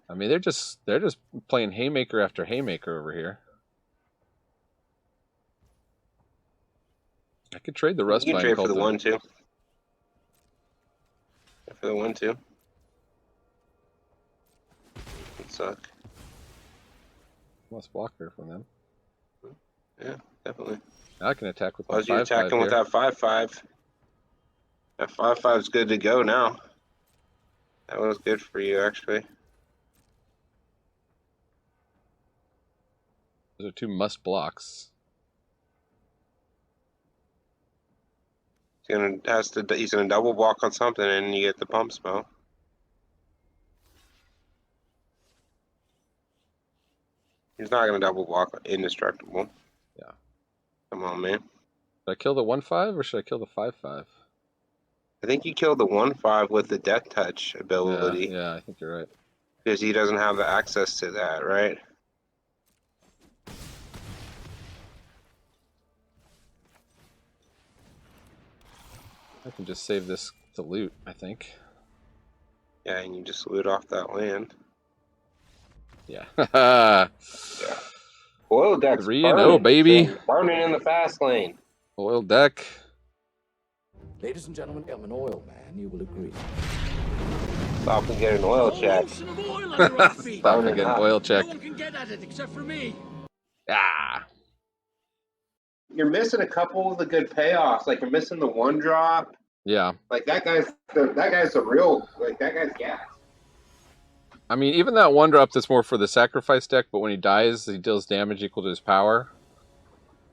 I mean, they're just playing haymaker after haymaker over here. I could trade the You Rust can Vine trade for the Cultivate. 1/2. For the 1/2. Would suck. Must blocker from them. Yeah, definitely. Now I can attack with Why my was you 5/5 attacking with here. that 5/5? That 5/5 is good to go now. That was good for you, actually. Those are 2 must blocks. He's gonna double block on something, and you get the pump spell. He's not gonna double block indestructible. Yeah. Come on, man. Should I kill the 1/5 or should I kill the 5/5? I think you killed the 1/5 with the Death Touch ability. Yeah, I think you're right. Because he doesn't have the access to that, right? I can just save this to loot, I think. Yeah, and you just loot off that land. Yeah. Yeah. Oil deck's 3-0, burning, baby. son. Burning in the fast lane. Oil deck. Ladies and gentlemen, I'm an oil man, you will agree. Stop and get an A oil whole check. ocean of oil under our feet. Stop Burning again. hot. Oil check. No one can get at it except for me. Ah. You're missing a couple of the good payoffs. Like you're missing the 1-drop. Yeah. Like that guy's the real. Like that guy's gas. I mean, even that 1-drop that's more for the sacrifice deck, but when he dies, he deals damage equal to his power.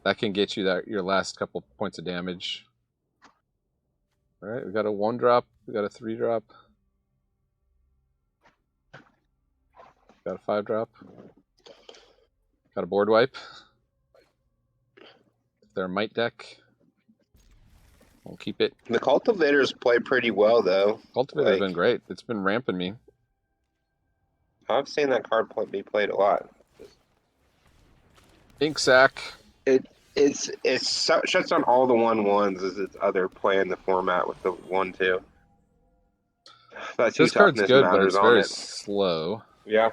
That can get you your last couple points of damage. All right, we got a 1-drop. We got a 3-drop. Got a 5-drop. Got a board wipe. Their might deck. We'll keep it. The cultivators play pretty well though. Cultivator's Like, been great. It's been ramping me. I've seen that card be played a lot. Ink sack. It shuts down all the 1/1s as its other play in the format with the 1/2. That This card's toughness good, but matters it's on very it. slow. Yeah.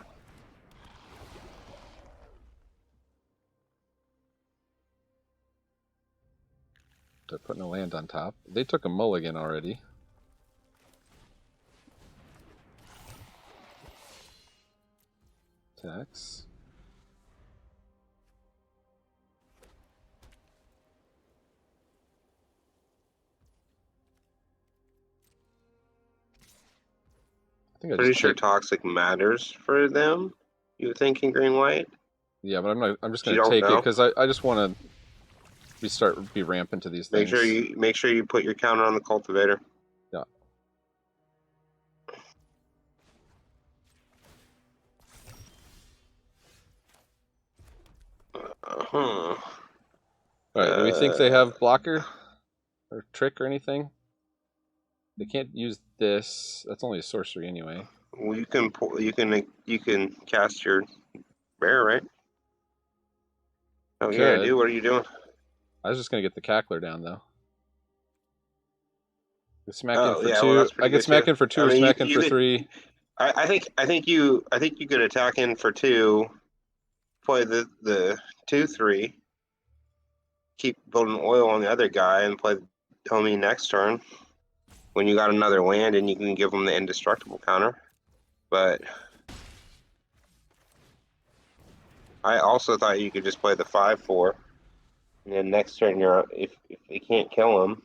They're putting a land on top. They took a mulligan already. Tax. I think I Pretty just sure take, toxic matters for them. You would think in green white. yeah, but I'm just You gonna don't take it know? because I just want to be rampant to these Make things. sure you put your counter on the cultivator. Yeah. Uh-huh. All right. Do we think they have blocker or trick or anything? They can't use this. That's only a sorcery anyway. Well, you can cast your bear, right? Oh yeah, Could. dude. What are you doing? I was just gonna get the cackler down though. I smack Oh, in for yeah, 2. well, that's I pretty can good, smack too. in for 2 I or mean, smack in you for could- 3. I think you could attack in for 2, play the 2/3, keep building oil on the other guy, and play homie next turn. When you got another land, and you can give him the indestructible counter. But I also thought you could just play the 5/4, and then next turn if they can't kill him,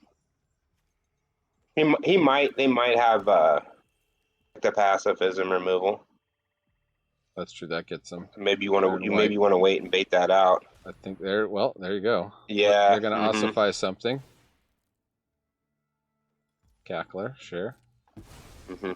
they might have the pacifism removal. That's true. That gets them. Maybe you They're want in to white. wait and bait that out. I think they're well. There you go. Yeah. They're gonna ossify something. Cackler, sure. Mm-hmm.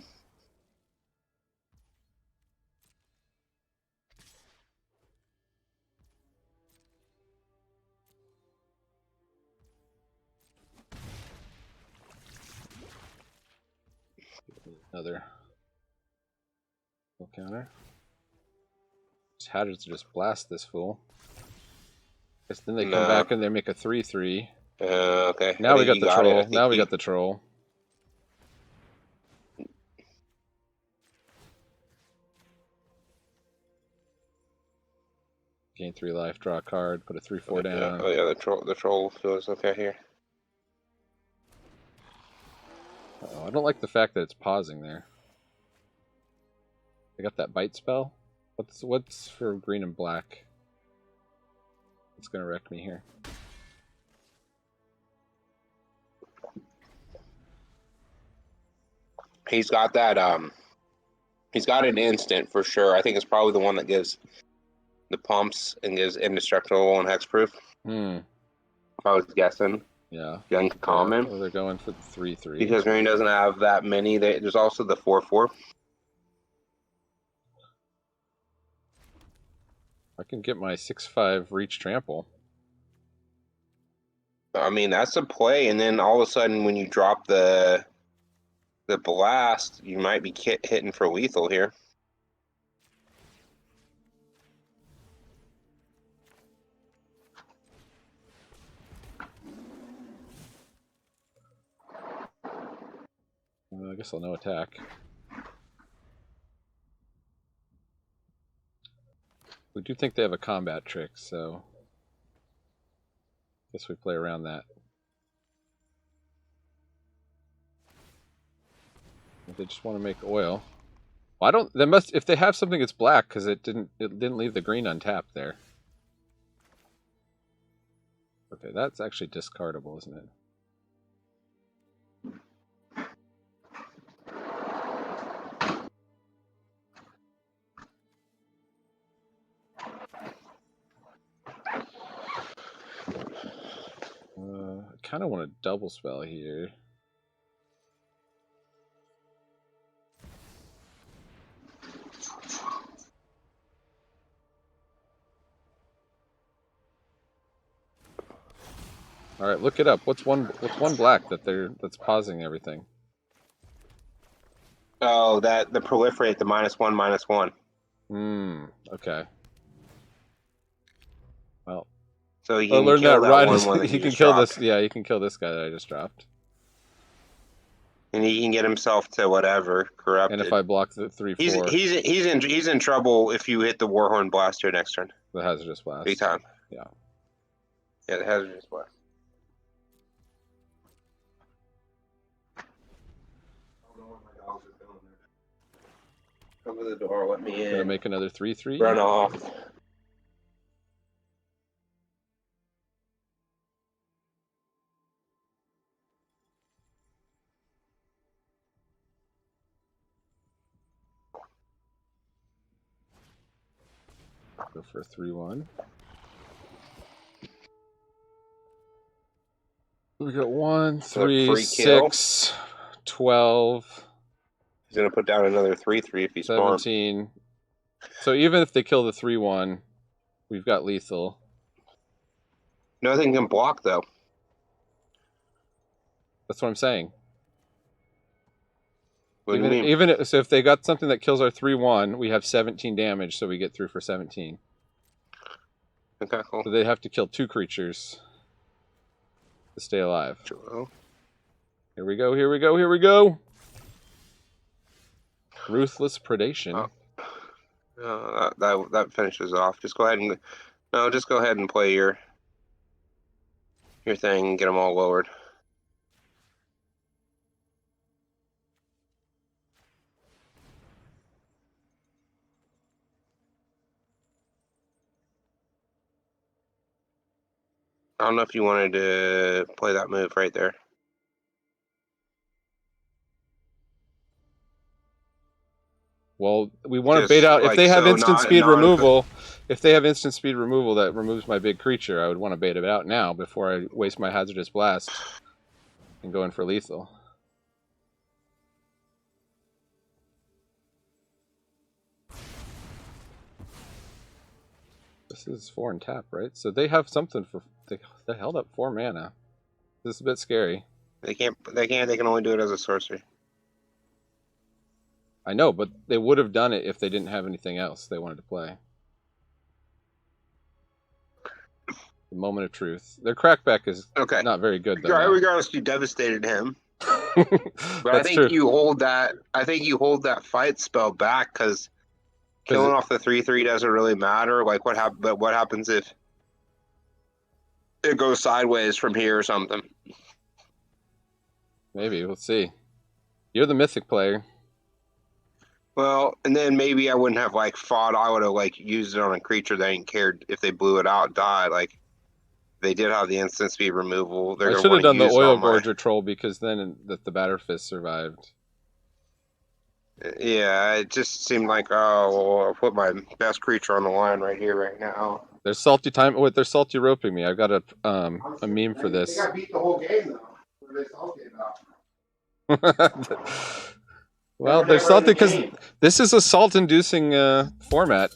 Another counter. Just had to just blast this fool. Guess then they come back and they make a 3/3. Okay. Now we got the troll. It. Now we got the troll. Gain 3 life, draw a card, put a 3/4 down. Oh yeah, the troll feels okay here. Uh-oh, I don't like the fact that it's pausing there. I got that bite spell. What's for green and black? It's gonna wreck me here. He's got that he's got an instant for sure. I think it's probably the one that gives the pumps and gives indestructible and hexproof. Hmm. If I was guessing. Yeah. Uncommon. Oh, they're going for the 3/3. Because green doesn't have that many. There's also the 4/4. I can get my 6/5 reach trample. I mean, that's a play, and then all of a sudden when you drop the blast, you might be hitting for lethal here. I guess I'll no attack. We do think they have a combat trick, so I guess we play around that. If they just want to make oil. Well, I don't. They must. If they have something that's black, because it didn't leave the green untapped there. Okay, that's actually discardable, isn't it? I kind of want a double spell here. All right, look it up. What's one black that's pausing everything? Oh, the proliferate, the -1/-1. Okay. Well. So he I'll can learn kill that right. one that He can just kill dropped. this. Yeah, he can kill this guy that I just dropped. And he can get himself to whatever corrupted. And if I block the 3/4, he's in trouble if you hit the Warhorn Blaster next turn. the hazardous blast. Big time. Yeah. Yeah, the hazardous blast. Come to the door. Let me in. Gonna make another 3/3. Run off. Go for a 3/1. We got 1, 3, 6, 12. He's gonna put down another 3/3 if he's 17. So even if they kill the 3/1, we've got lethal. Nothing can block though. That's what I'm saying. What do you mean? So if they got something that kills our 3/1, we have 17 damage, so we get through for 17. Okay, cool. So they have to kill 2 creatures to stay alive. Well, Here we go, here we go, here we go! Ruthless Predation. That finishes off. Just go ahead and play your thing and get them all lowered. I don't know if you wanted to play that move right there. Well, we want to Just, bait out if like, they have so instant not- speed not- removal. If they have instant speed removal that removes my big creature, I would want to bait it out now before I waste my hazardous blast and go in for lethal. This is 4 and tap, right? So they have something for they held up 4 mana. This is a bit scary. They can't. They can only do it as a sorcery. I know, but they would have done it if they didn't have anything else they wanted to play. The moment of truth. Their crackback is Okay. not very good, though. Regardless, you devastated him. But I That's think true. you hold that. I think you hold that fight spell back because killing off the 3/3 doesn't really matter. Like But what happens if it goes sideways from here or something? Maybe we'll see. You're the mythic player. Well, and then maybe I wouldn't have like fought. I would have like used it on a creature that ain't cared if they blew it out, die. Like they did have the instant speed removal. They're I gonna should have want to done the use it oil on my- gorger troll because then the batter fist survived. Yeah, it just seemed like, oh, well, I'll put my best creature on the line right here, right now. There's salty time. Wait, they're salty roping me. I've got a meme for this. They got beat the whole game though. What are they salty about? Well, they're salty because this is a salt-inducing format.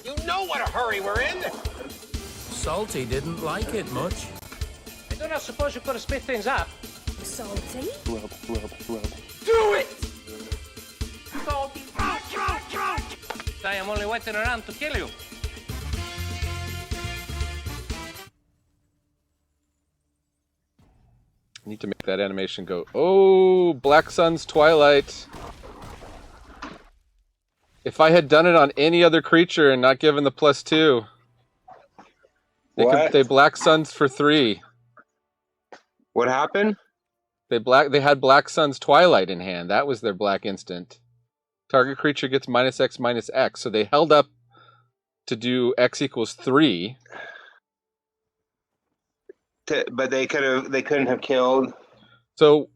You know what a hurry we're in! Salty didn't like it much. I don't suppose you could have split things up. Salty? Do it! Salty. I am only waiting around to kill you. Need to make that animation go. Oh, Black Sun's Twilight. If I had done it on any other creature and not given the +2, they Black Suns for 3. What happened? They had Black Sun's Twilight in hand. That was their black instant. Target creature gets -X/-X. So they held up to do X = 3. But they couldn't have killed. So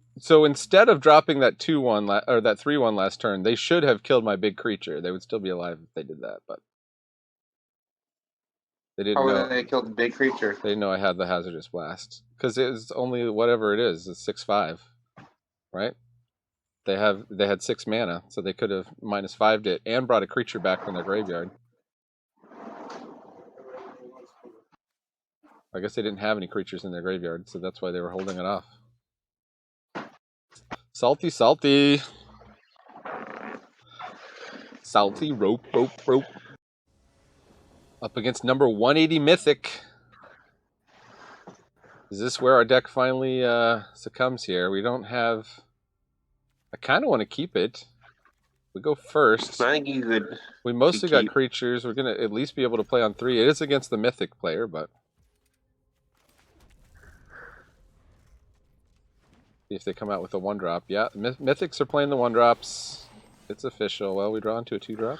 instead of dropping that 2/1 or that 3/1 last turn, they should have killed my big creature. They would still be alive if they did that, but they didn't know. They killed the big creature. They didn't know I had the hazardous blast because it was only whatever it is. It's 6/5, right? They had 6 mana, so they could have -5'd it and brought a creature back from their graveyard. I guess they didn't have any creatures in their graveyard, so that's why they were holding it off. Salty, salty. Salty, rope. Up against number 180 Mythic. Is this where our deck finally succumbs here? We don't have... I kind of want to keep it. We go first. I think you could. We mostly got creatures. We're going to at least be able to play on 3. It is against the Mythic player, but... See if they come out with a 1-drop. Yeah, Mythics are playing the 1-drops. It's official. Well, we draw into a 2-drop.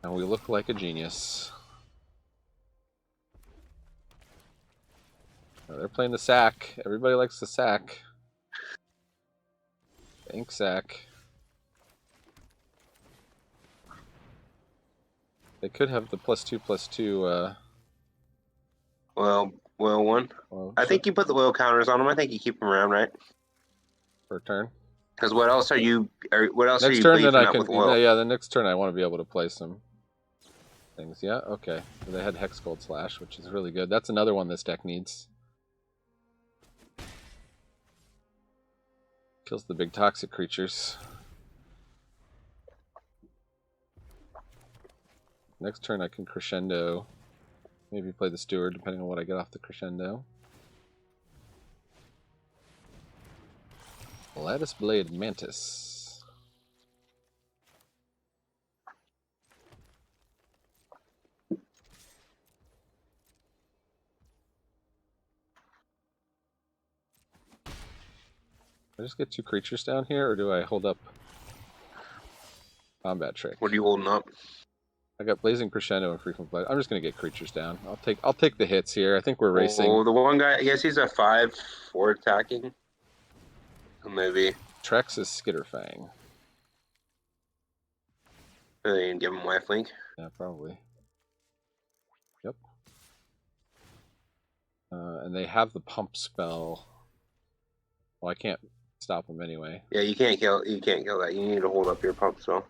And we look like a genius. Oh, they're playing the sack. Everybody likes the sack. Ink sack. They could have the +2/+2. Well, one. I think you put the oil counters on them. I think you keep them around, right? Per turn. Because what else are you? What else Next are you turn, beefing then I up can. with oil? Yeah, the next turn I want to be able to play some things. Yeah, okay. They had Hex Gold Slash, which is really good. That's another one this deck needs. Kills the big toxic creatures. Next turn I can crescendo. Maybe play the Steward, depending on what I get off the crescendo. Lattice Blade Mantis. I just get 2 creatures down here, or do I hold up Combat Trick? What are you holding up? I got Blazing Crescendo and Frequent Blood. I'm just gonna get creatures down. I'll take the hits here. I think we're racing. Oh, the one guy. I guess he's a 5/4 attacking. Maybe Trex's Skitterfang. Are they gonna give him lifelink? Yeah, probably. Yep. And they have the pump spell. Well, I can't stop them anyway. Yeah, you can't kill that. You need to hold up your pump spell.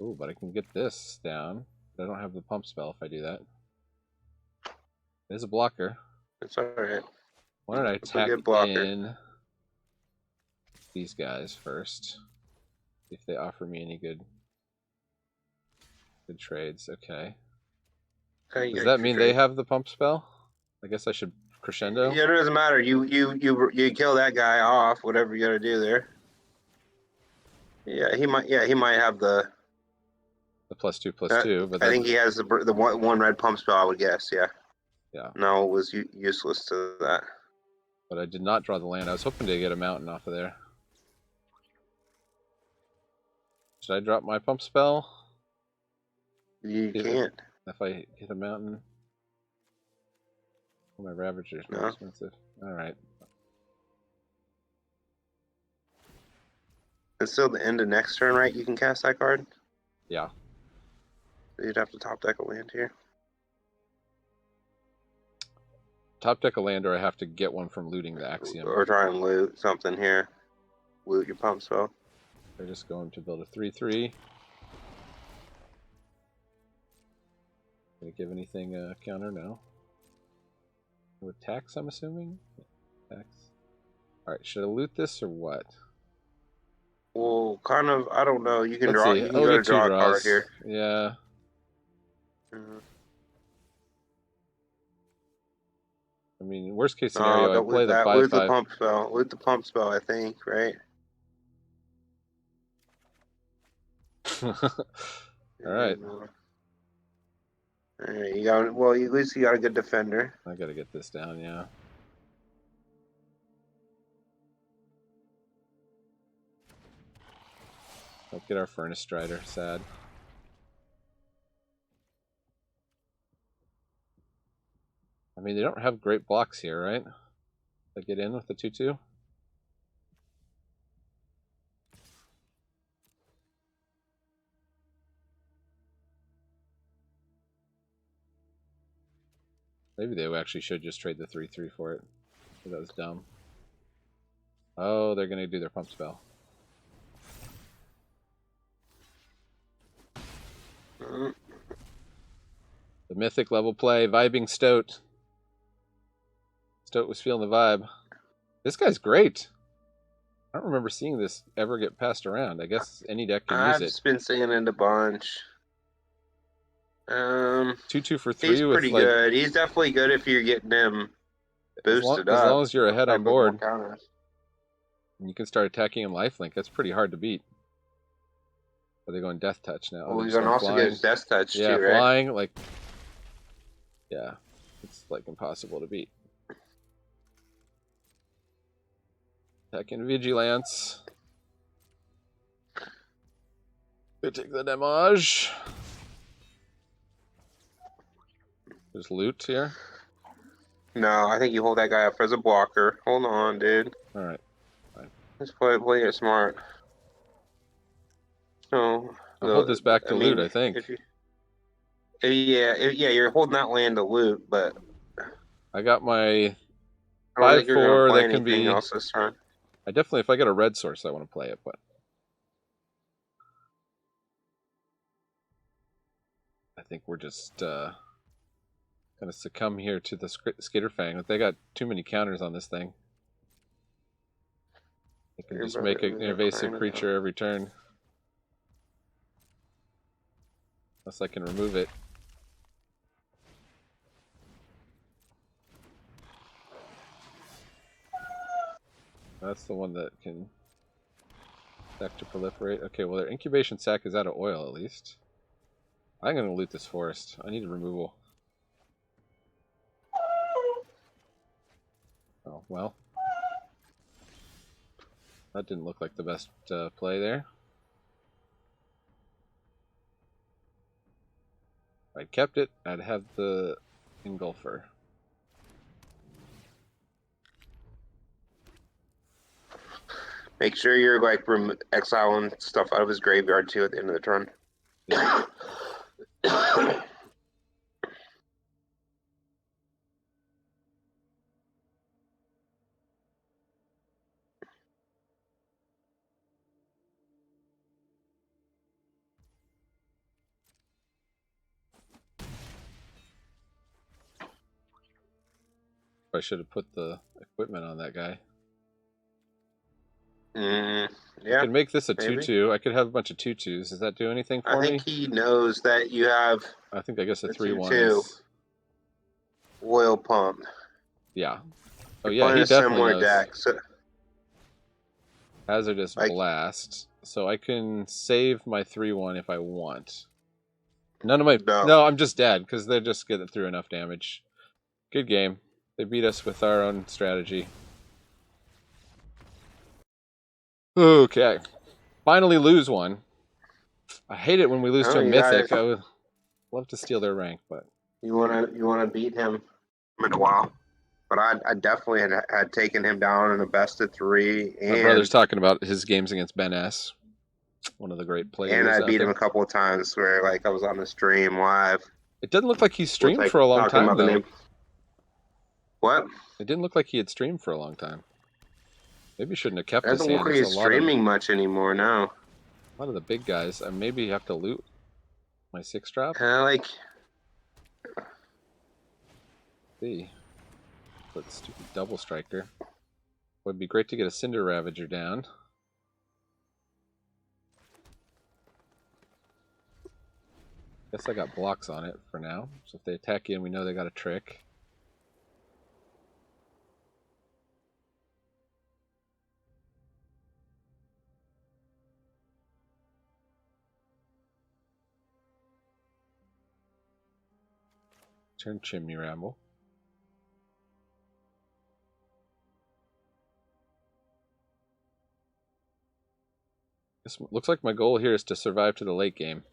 Ooh, but I can get this down. But I don't have the pump spell if I do that. There's a blocker. It's alright. Why don't I It's a attack good blocker. in these guys first? If they offer me any good trades. Okay. Okay, Does that mean they have the pump spell? I guess I should crescendo. Yeah, it doesn't matter. You kill that guy off. Whatever you gotta do there. Yeah, he might. Yeah, he might have the +2/+2, but I think he has the one red pump spell. I would guess. Yeah. Yeah. No, it was useless to that. But I did not draw the land. I was hoping to get a mountain off of there. Should I drop my pump spell? You can't. If I hit a mountain? Oh, my Ravager's more expensive. Alright. It's still the end of next turn, right? You can cast that card? Yeah. You'd have to top deck a land here. Top deck a land, or I have to get one from looting the Axiom. Or try and loot something here. Loot your pump spell. They're just going to build a 3/3. Gonna give anything a counter? No. With tax, I'm assuming? Tax. Alright, should I loot this or what? Well, kind of, I don't know. You can Let's draw. see. You can I'll go to get 2 draw a draws. card here. Yeah. I mean, worst case scenario, I play the 5/5. Loot the pump spell. Loot the pump spell, I think, right? Alright. Alright, you got, well, at least you got a good defender. I gotta get this down, yeah. Let's get our Furnace Strider, sad. I mean, they don't have great blocks here, right? They get in with the 2/2? Maybe they actually should just trade the 3/3 for it. That was dumb. Oh, they're gonna do their pump spell. The mythic level play, vibing Stoat. Stoat was feeling the vibe. This guy's great. I don't remember seeing this ever get passed around. I guess any deck can use I've it. just been seeing it a bunch. 2/2 for 3 he's with pretty like, good. He's definitely good if you're getting him boosted up. As long as you're ahead on board, Counters. and you can start attacking him lifelink. That's pretty hard to beat. Are they going Death Touch now? Well, you can also get his Death Touch yeah, too, right? flying, like, yeah, it's like impossible to beat. Attacking Vigilance. They take the damage. There's loot here. No, I think you hold that guy up as a blocker. Hold on, dude. Alright. Let's play it smart. So I'll hold this back to loot, I think. Yeah, you're holding that land to loot, but I got my I don't think you're gonna 5/4 play that can anything be. else this turn. I definitely, if I get a red source, I want to play it, but I think we're just gonna succumb here to the Skitterfang. They got too many counters on this thing. They can just make an invasive creature every turn. Unless I can remove it. That's the one that can sack to proliferate. Okay, well their incubation sack is out of oil at least. I'm gonna loot this forest. I need a removal. Oh, well. That didn't look like the best play there. If I'd kept it, I'd have the Engulfer. Make sure you're like exiling stuff out of his graveyard too at the end of the turn. Yeah. I should have put the equipment on that guy. Yeah, I could make this a maybe. 2/2. I could have a bunch of 2/2s. Does that do anything for me? I think he knows that you have. I think I guess a the 3/1 2/2 is. oil pump. Yeah. Oh You're yeah, playing he a definitely similar knows. deck. So, Hazardous like- Blast. So I can save my 3/1 if I want. None of my. No. No, I'm just dead because they're just getting through enough damage. Good game. They beat us with our own strategy. Okay. Finally lose one. I hate it when we lose to a you mythic. guys- I would love to steal their rank, but you wanna beat him in a while. But I definitely had taken him down in a best of 3, my brother's talking about his games against Ben S. One of the great players. and I out beat there. him a couple of times where like I was on the stream live. It doesn't look like he streamed like, for a long talking time about the though. name. What? It didn't look like he had streamed for a long time. Maybe he shouldn't have kept It his doesn't hand. look like It's he's a lot of- streaming much anymore now. A lot of the big guys. Maybe you have to loot my 6-drop. Like See. But stupid double striker. Would be great to get a Cinder Ravager down. Guess I got blocks on it for now. So if they attack in, we know they got a trick. Turn Chimney Ramble. This looks like my goal here is to survive to the late game.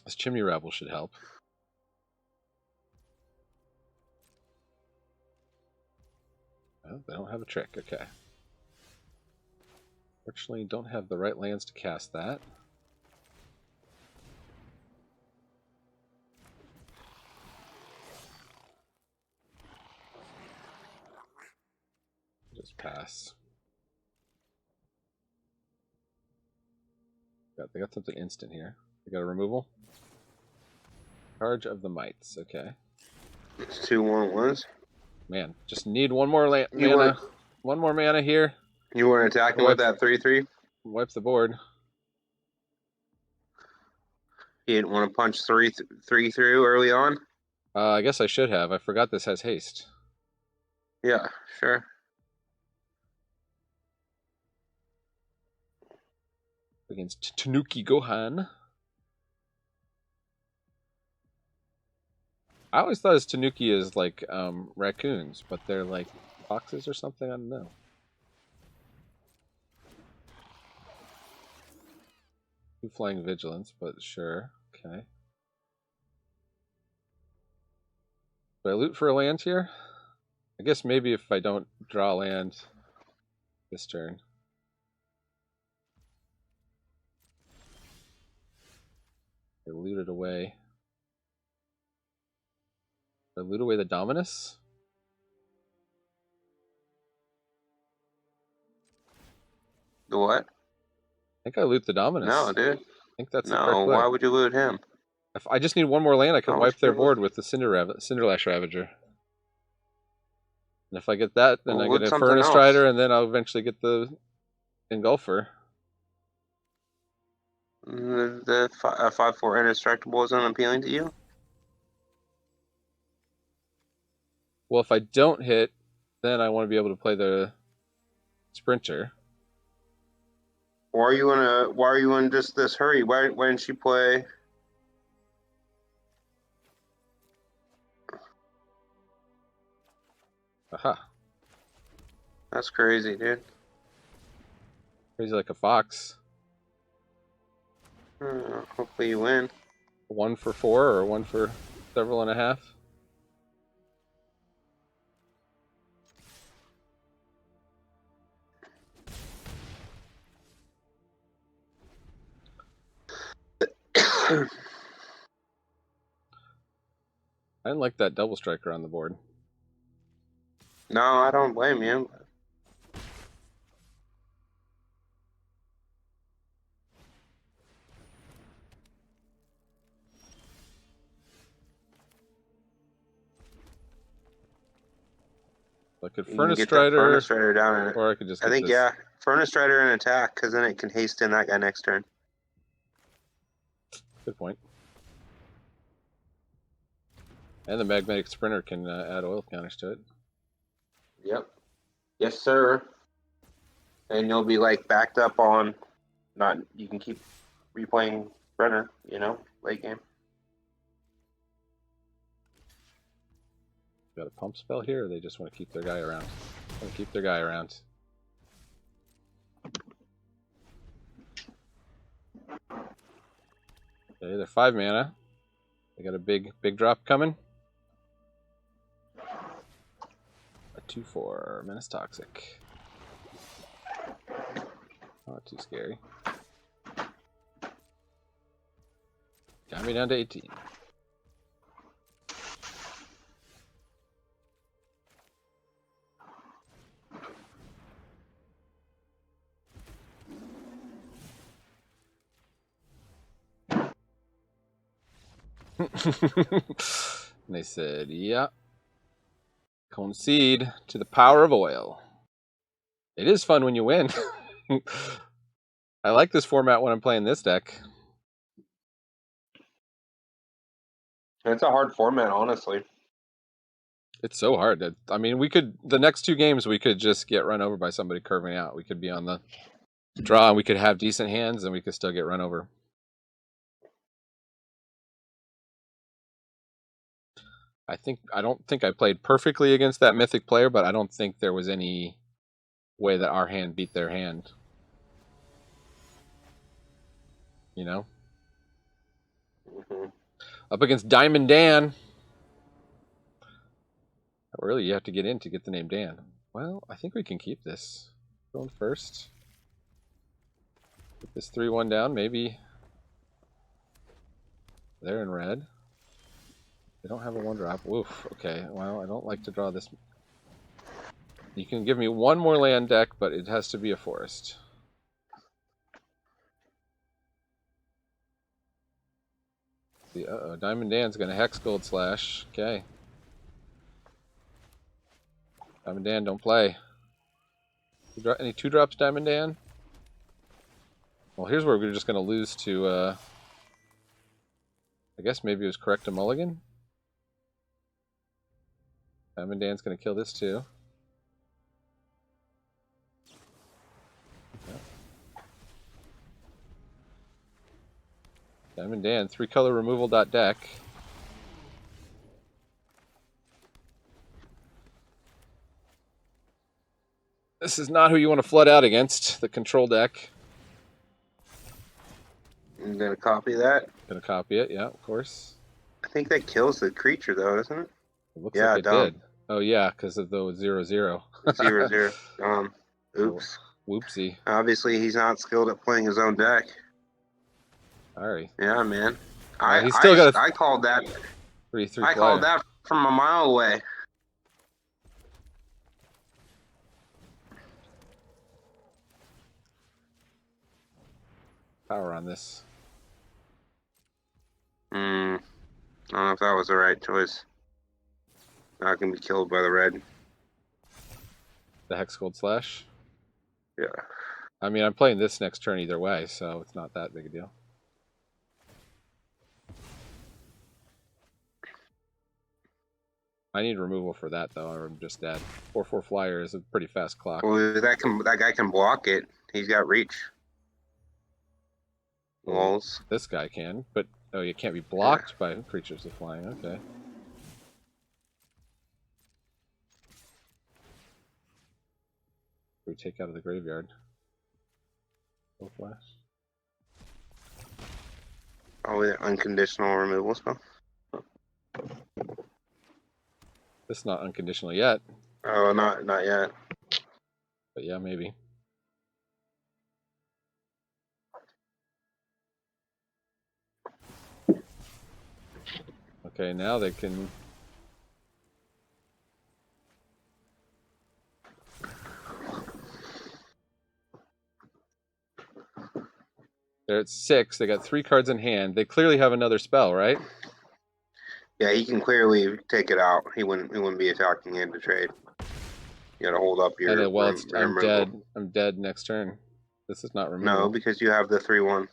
This Chimney Rabble should help. Oh, they don't have a trick, okay. Fortunately, don't have the right lands to cast that. Just pass. They got something instant here. They got a removal. Charge of the Mites, okay. it's 2 1/1s. Man, just need one more You mana. want- One more mana here. You want to attack him with that 3/3? Wipes the board. You didn't want to punch 3 through early on? I guess I should have. I forgot this has haste. Yeah, sure. Against Tanuki Gohan. I always thought his Tanuki is like raccoons, but they're like foxes or something. I don't know. Two flying vigilance, but sure. Okay. Do I loot for a land here? I guess maybe if I don't draw land this turn. I loot it away. I loot away the Dominus? The what? I think I loot the Dominus. No, dude. I think that's the No, correct play. why would you loot him? If I just need one more land, I can How wipe much their do you board with the Cinderlash Ravager. And if I get that, then Well, I loot get a something Furnace else. Strider, and then I'll eventually get the Engulfer. The 5/4 indestructible isn't appealing to you? Well, if I don't hit, then I want to be able to play the Sprinter. Why are you in just this hurry? Why didn't she play? Aha. That's crazy, dude. Crazy like a fox. Hopefully you win. 1 for 4 or 1 for several and a half. I didn't like that double striker on the board. No, I don't blame you. I could You can Furnace get that Strider, Furnace Strider down in it. or I could just I get think, this. yeah. Furnace Strider and attack, because then it can hasten that guy next turn. Good point. And the Magnetic Sprinter can add oil counters to it. Yep. Yes, sir. And you'll be like backed up on not you can keep replaying Brenner, you know, late game. Got a pump spell here, or they just want to keep their guy around? Want to keep their guy around. Okay, they're 5 mana. They got a big drop coming. A 2/4 Menace Toxic. Not too scary. Got me down to 18. And they said, yeah. Concede to the power of oil. It is fun when you win. I like this format when I'm playing this deck. It's a hard format, honestly. It's so hard. I mean, the next 2 games, we could just get run over by somebody curving out. We could be on the draw, and we could have decent hands, and we could still get run over. I don't think I played perfectly against that Mythic player, but I don't think there was any way that our hand beat their hand. You know? Mm-hmm. Up against Diamond Dan. Really, you have to get in to get the name Dan. Well, I think we can keep this. Going first. Put this 3/1 down, maybe. They're in red. They don't have a 1-drop. Woof. Okay, well, I don't like to draw this. You can give me 1 more land deck, but it has to be a forest. Uh-oh, Diamond Dan's going to Hex Gold Slash. Okay. Diamond Dan, don't play. Any 2-drops, Diamond Dan? Well, here's where we're just going to lose to, I guess maybe it was correct to mulligan. Diamond Dan's going to kill this too. Okay. Diamond Dan, 3-color removal deck. This is not who you want to flood out against, the control deck. I'm gonna copy that. Gonna copy it, yeah, of course. I think that kills the creature though, doesn't it? It looks Yeah, like it did. Oh yeah, because of the 0/0. 0/0. Oops. Whoopsie. Obviously, he's not skilled at playing his own deck. Sorry. Yeah, man. He's still got a I called that. 3/3 I called that from a mile away. Power on this. I don't know if that was the right choice. Not gonna be killed by the red. The Hex Gold Slash. Yeah. I mean, I'm playing this next turn either way, so it's not that big a deal. I need removal for that though, or I'm just dead. 4/4 flyer is a pretty fast clock. Well, that guy can block it. He's got reach. Walls. This guy can, but oh, you can't be blocked by creatures with flying. Okay. We take out of the graveyard. Full flash. Oh, the unconditional removal spell. This is not unconditional yet. Oh, not yet. But yeah, maybe. Okay, now they can. They're at 6. They got 3 cards in hand. They clearly have another spell, right? Yeah, he can clearly take it out. He wouldn't be attacking in to trade. You gotta hold up your And well, I'm removal. dead. I'm dead next turn. This is not removal. No, because you have the 3/1.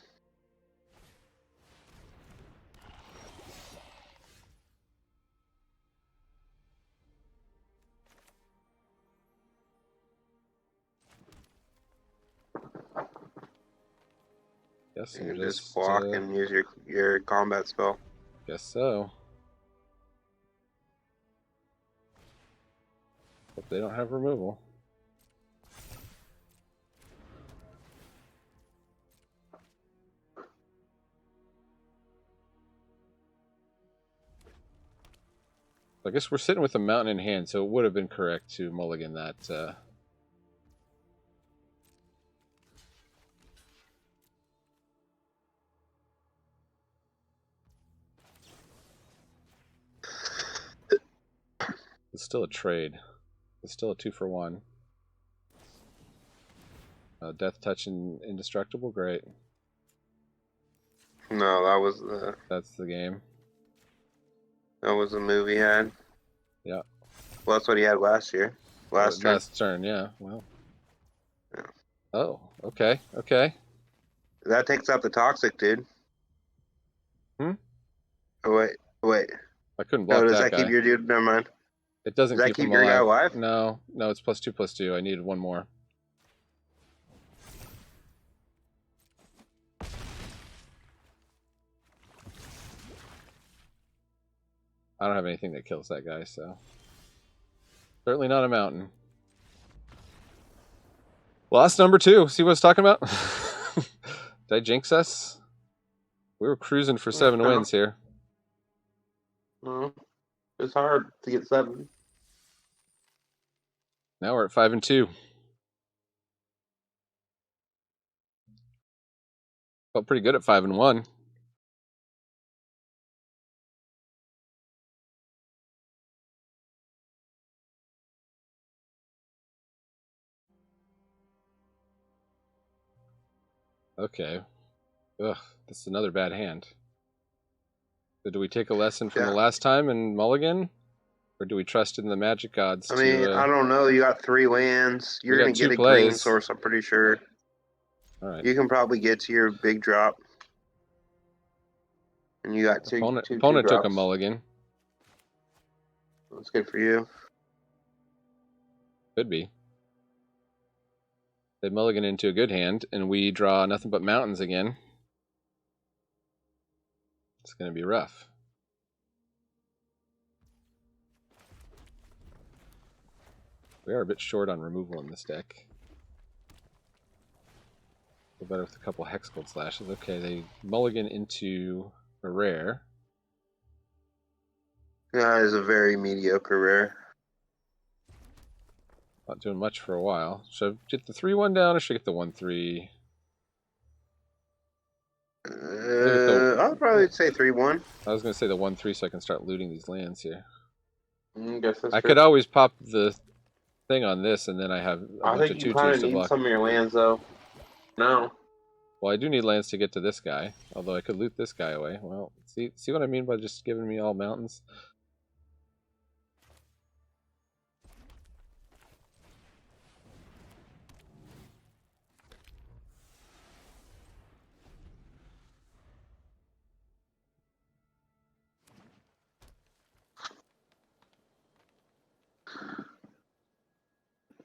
Guess You I'm can just block and use your combat spell. Guess so. But they don't have removal. I guess we're sitting with a mountain in hand, so it would have been correct to mulligan that. It's still a trade. It's still a 2-for-1. Death touch and indestructible, great. No, that was the game. That was the move he had. Yeah. Well, that's what he had last year. Last turn, yeah. Well. Yeah. Oh, okay, okay. That takes out the toxic, dude. Hmm? Oh, wait. I couldn't block does that that guy. keep your dude? Never mind. It doesn't Does that keep keep him your guy alive? No, it's +2/+2. I needed one more. I don't have anything that kills that guy, so certainly not a mountain. Lost number 2. See what I was talking about? Did I jinx us? We were cruising for 7 wins here. No, it's hard to get 7. Now we're at 5-2. Felt pretty good at 5-1. Okay. Ugh, this is another bad hand. So do we take a lesson from the last time and mulligan? Or do we trust in the magic gods I mean, I don't know. You got 3 lands. You're going to get a green source, I'm pretty sure. All right. You can probably get to your big drop. And you got two opponent took a mulligan. That's good for you. Could be. They mulligan into a good hand, and we draw nothing but mountains again. It's going to be rough. We are a bit short on removal in this deck. A little better with a couple Hexgold Slashes. Okay, they mulligan into a rare. That is a very mediocre rare. Not doing much for a while. Should I get the 3/1 down, or should I get the 1/3? I would probably say 3/1. I was going to say the 1/3 so I can start looting these lands here. Guess that's I true. could always pop the thing on this, and then I have a bunch of 2/2s to block. I think you kind of need some of your lands, though. No. Well, I do need lands to get to this guy, although I could loot this guy away. Well, see what I mean by just giving me all mountains?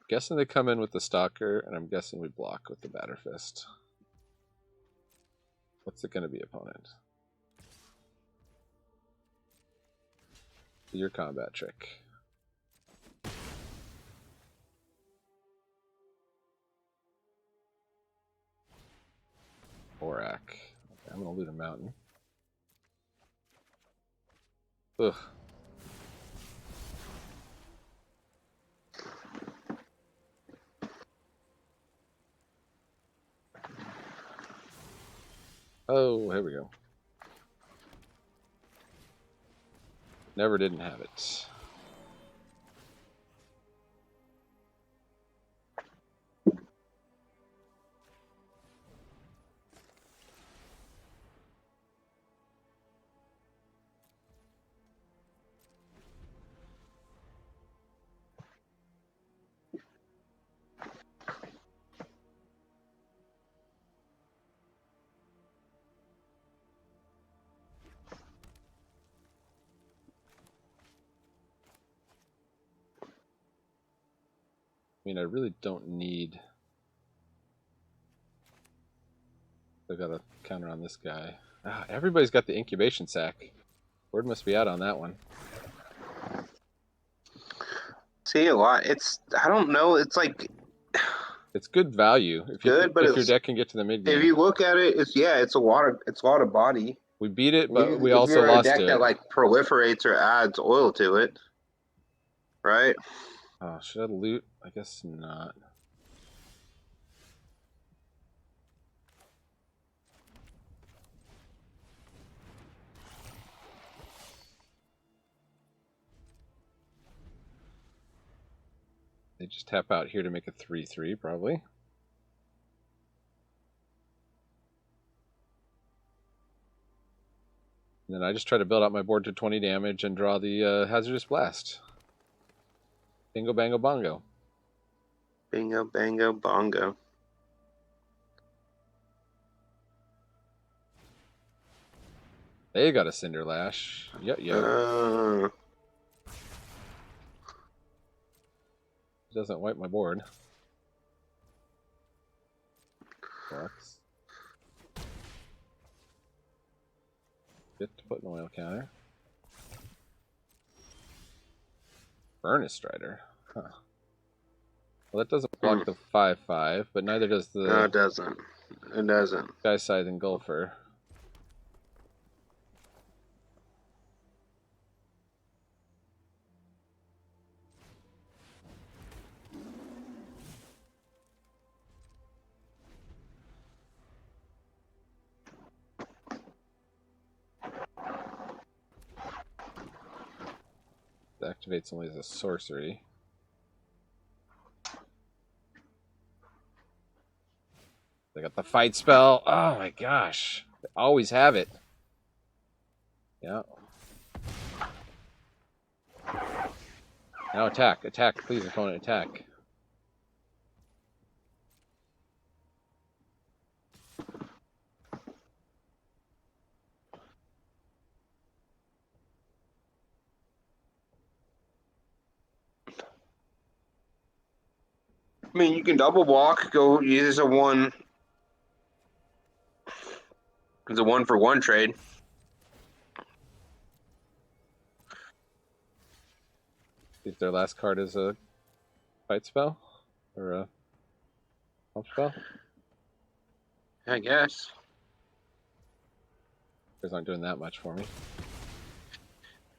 Guessing they come in with the Stalker, and I'm guessing we block with the Batter Fist. What's it going to be, opponent? Your combat trick. Borak. Okay, I'm going to loot a mountain. Ugh. Oh, here we go. Never didn't have it. I mean, I really don't need... I got a counter on this guy. Ah, everybody's got the incubation sac. Word must be out on that one. See a lot. It's I don't know. It's like It's good value if you good, but if your it's, deck can get to the mid game. if you look at it, it's a lot of body. We beat it, but we if also you're lost a deck it. that like proliferates or adds oil to it, right? Oh, should I loot? I guess not. They just tap out here to make a 3/3, probably. And then I just try to build out my board to 20 damage and draw the Hazardous Blast. Bingo, bango, bongo. Bingo, bango, bongo. They got a Cinder Lash. Yep. It doesn't wipe my board. Sucks. Get to put an oil counter. Furnace Strider. Huh. Well, that doesn't block the 5/5, but neither does the... No, it doesn't. It doesn't. Sky-Scythe Engulfer. It activates only as a sorcery. They got the fight spell. Oh my gosh. They always have it. Yeah. Now attack. Attack. Please, opponent, attack. I mean, you can double block. Go use a one. It's a 1-for-1 trade. If their last card is a fight spell or a pump spell, I guess. guys aren't doing that much for me.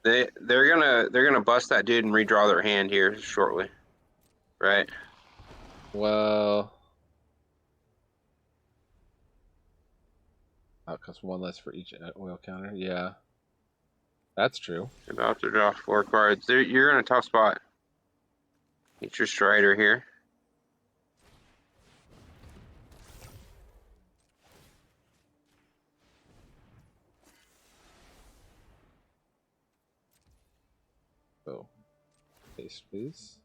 They're gonna bust that dude and redraw their hand here shortly, right? Well, that costs one less for each oil counter. Yeah, that's true. They're about to draw 4 cards. You're in a tough spot. Get your Strider here. So, paste, please.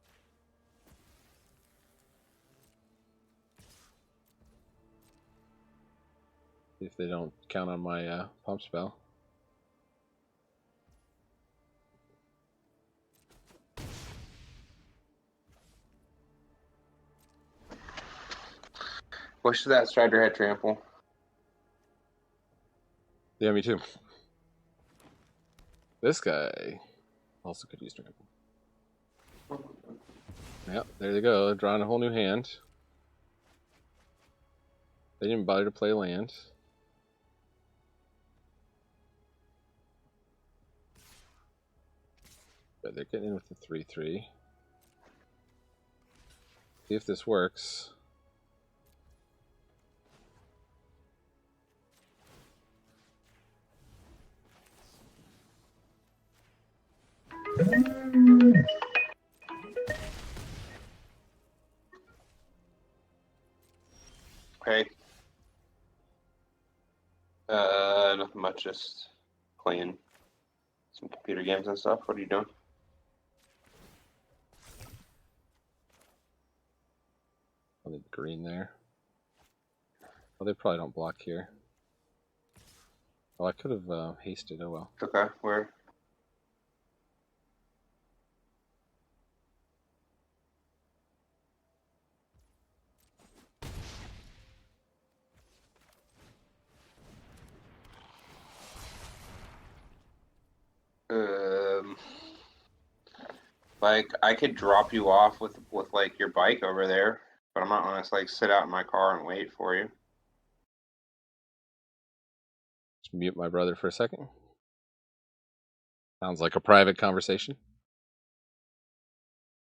See if they don't count on my pump spell. Wish that Strider had trample. Yeah, me too. This guy also could use trample. Yep, there they go. Drawing a whole new hand. They didn't bother to play land. But they're getting in with the 3/3. See if this works. Okay. Nothing much. Just playing some computer games and stuff. What are you doing? I'll need green there. Well, they probably don't block here. Oh, I could have hasted. Oh well. Okay. Where? Um, like I could drop you off with like your bike over there, but I'm not gonna like sit out in my car and wait for you. Just mute my brother for a second. Sounds like a private conversation.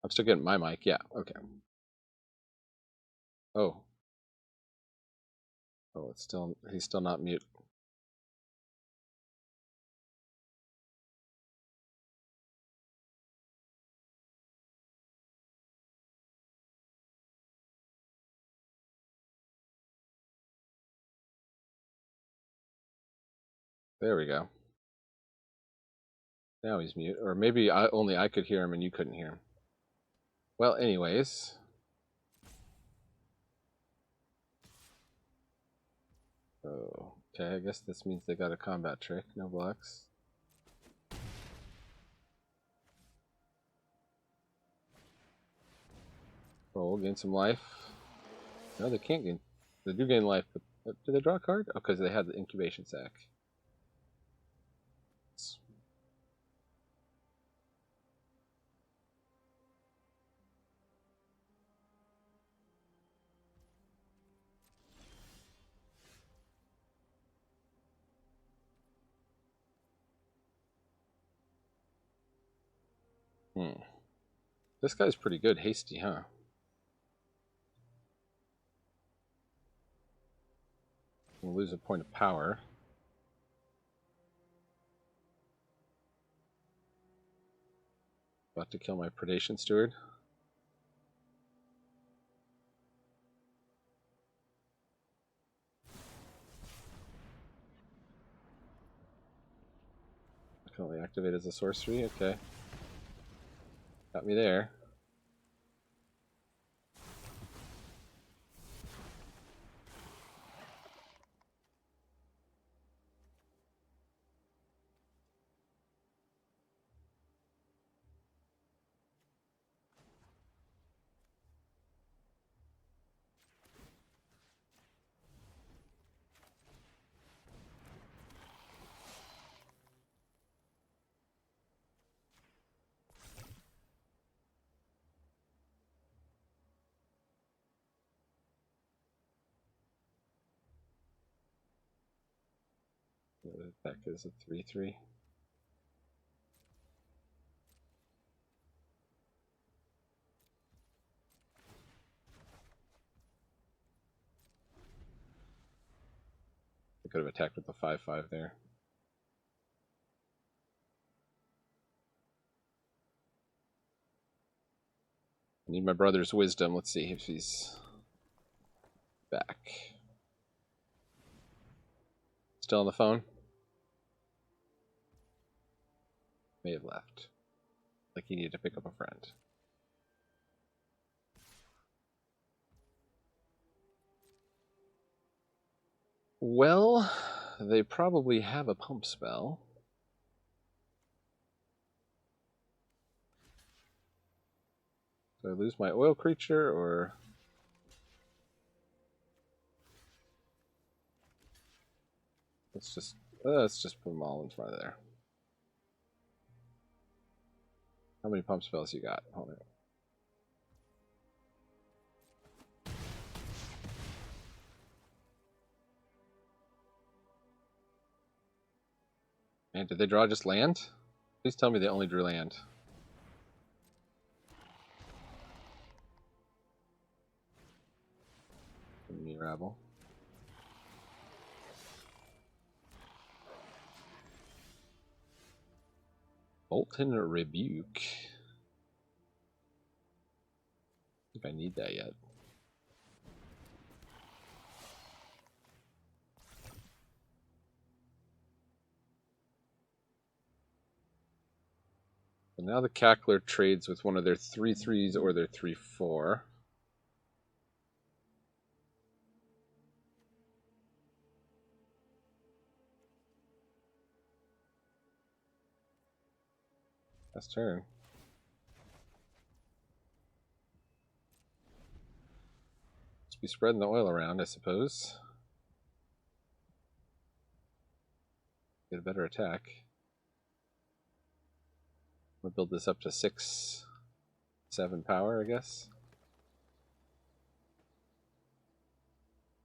I'm still getting my mic. Yeah. Okay. Oh. Oh, it's still. He's still not mute. There we go. Now he's mute, or maybe only I could hear him and you couldn't hear him. Well, anyways. Oh, okay. I guess this means they got a combat trick. No blocks. Roll, gain some life. No, they can't gain. They do gain life, but do they draw a card? Oh, because they had the incubation sac. This guy's pretty good, hasty, huh? We'll lose a point of power. About to kill my predation steward. I can only activate as a sorcery. Okay. Got me there. That is a 3/3. I could have attacked with the 5/5 there. I need my brother's wisdom. Let's see if he's back. Still on the phone? May have left. Like he needed to pick up a friend. Well, they probably have a pump spell. Do I lose my oil creature, or... Let's just put them all in front of there. How many pump spells you got? Hold on. And did they draw just land? Please tell me they only drew land. Me rabble. Molten Rebuke. I think I need that yet. So now the Cackler trades with one of their 3/3s or their 3/4. Last turn. Just be spreading the oil around, I suppose. Get a better attack. We'll build this up to 6, 7 power, I guess.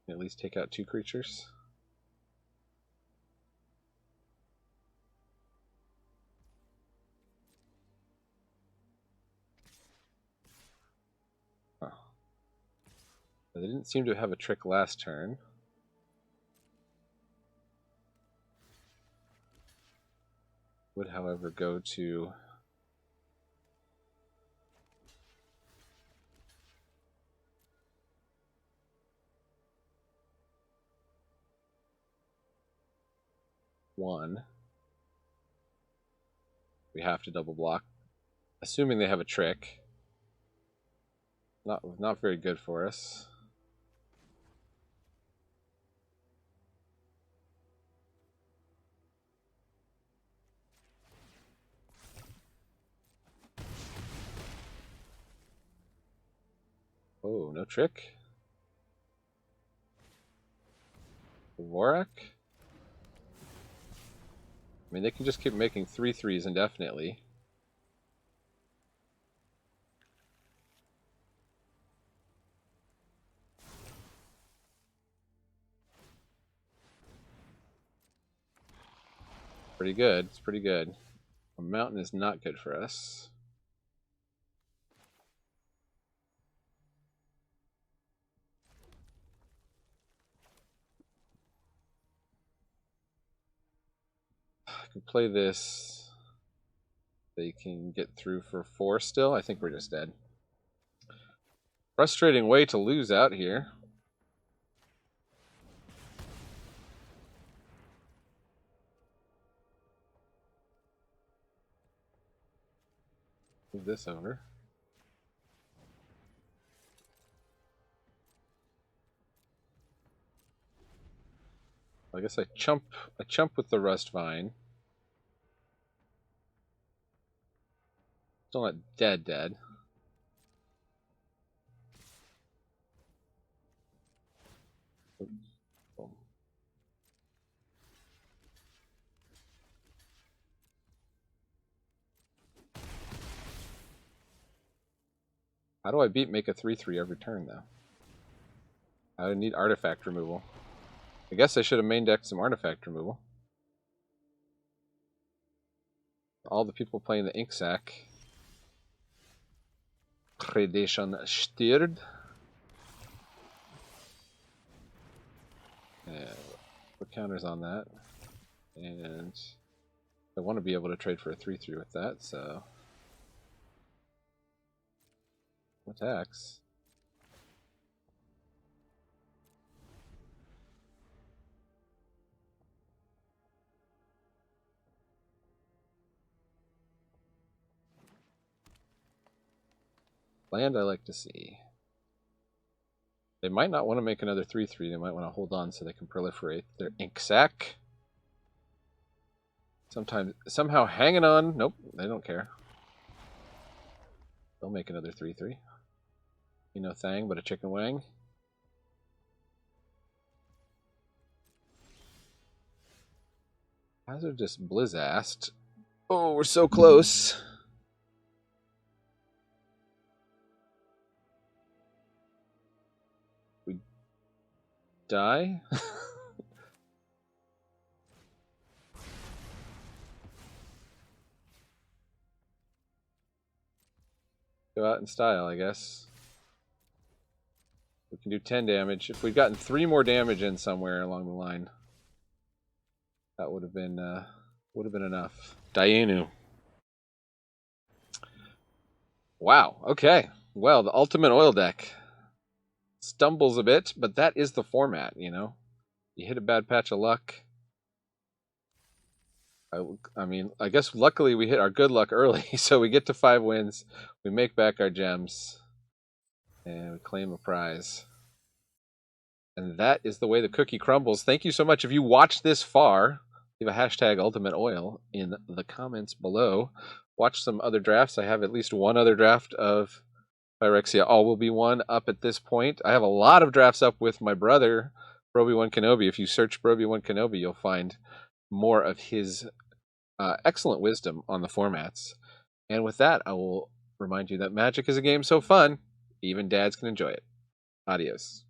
At least take out 2 creatures. Huh. They didn't seem to have a trick last turn. Would, however, go to one. We have to double block, assuming they have a trick. Not very good for us. Oh, no trick. Vorak? I mean, they can just keep making 3/3s indefinitely. Pretty good. It's pretty good. A mountain is not good for us. I can play this. They can get through for 4 still. I think we're just dead. Frustrating way to lose out here. Move this over. I guess I chump with the Rust Vine. Still not dead. How do I make a 3/3 every turn though? I need artifact removal. I guess I should have main decked some artifact removal. All the people playing the Ink Sack. Predation Stirred. Put counters on that. And I want to be able to trade for a 3/3 with that, so attacks. Land I like to see. They might not want to make another 3/3. They might want to hold on so they can proliferate their Ink Sack. Somehow hanging on. Nope, they don't care. They'll make another 3/3. You know, thang, but a chicken wang. Hazardous Blizzast. Oh, we're so close. We die? Go out in style, I guess. We can do 10 damage. If we'd gotten 3 more damage in somewhere along the line, that would have been enough. Dayenu. Wow. Okay. Well, the ultimate oil deck stumbles a bit, but that is the format, you know. You hit a bad patch of luck. I mean, I guess luckily we hit our good luck early, so we get to 5 wins. We make back our gems, and we claim a prize. And that is the way the cookie crumbles. Thank you so much. If you watched this far, leave a hashtag ultimate oil in the comments below. Watch some other drafts. I have at least one other draft of Phyrexia. All will be one up at this point. I have a lot of drafts up with my brother, Brobi wan Kenobi. If you search Brobi wan Kenobi, you'll find more of his excellent wisdom on the formats. And with that, I will remind you that Magic is a game so fun, even dads can enjoy it. Adios.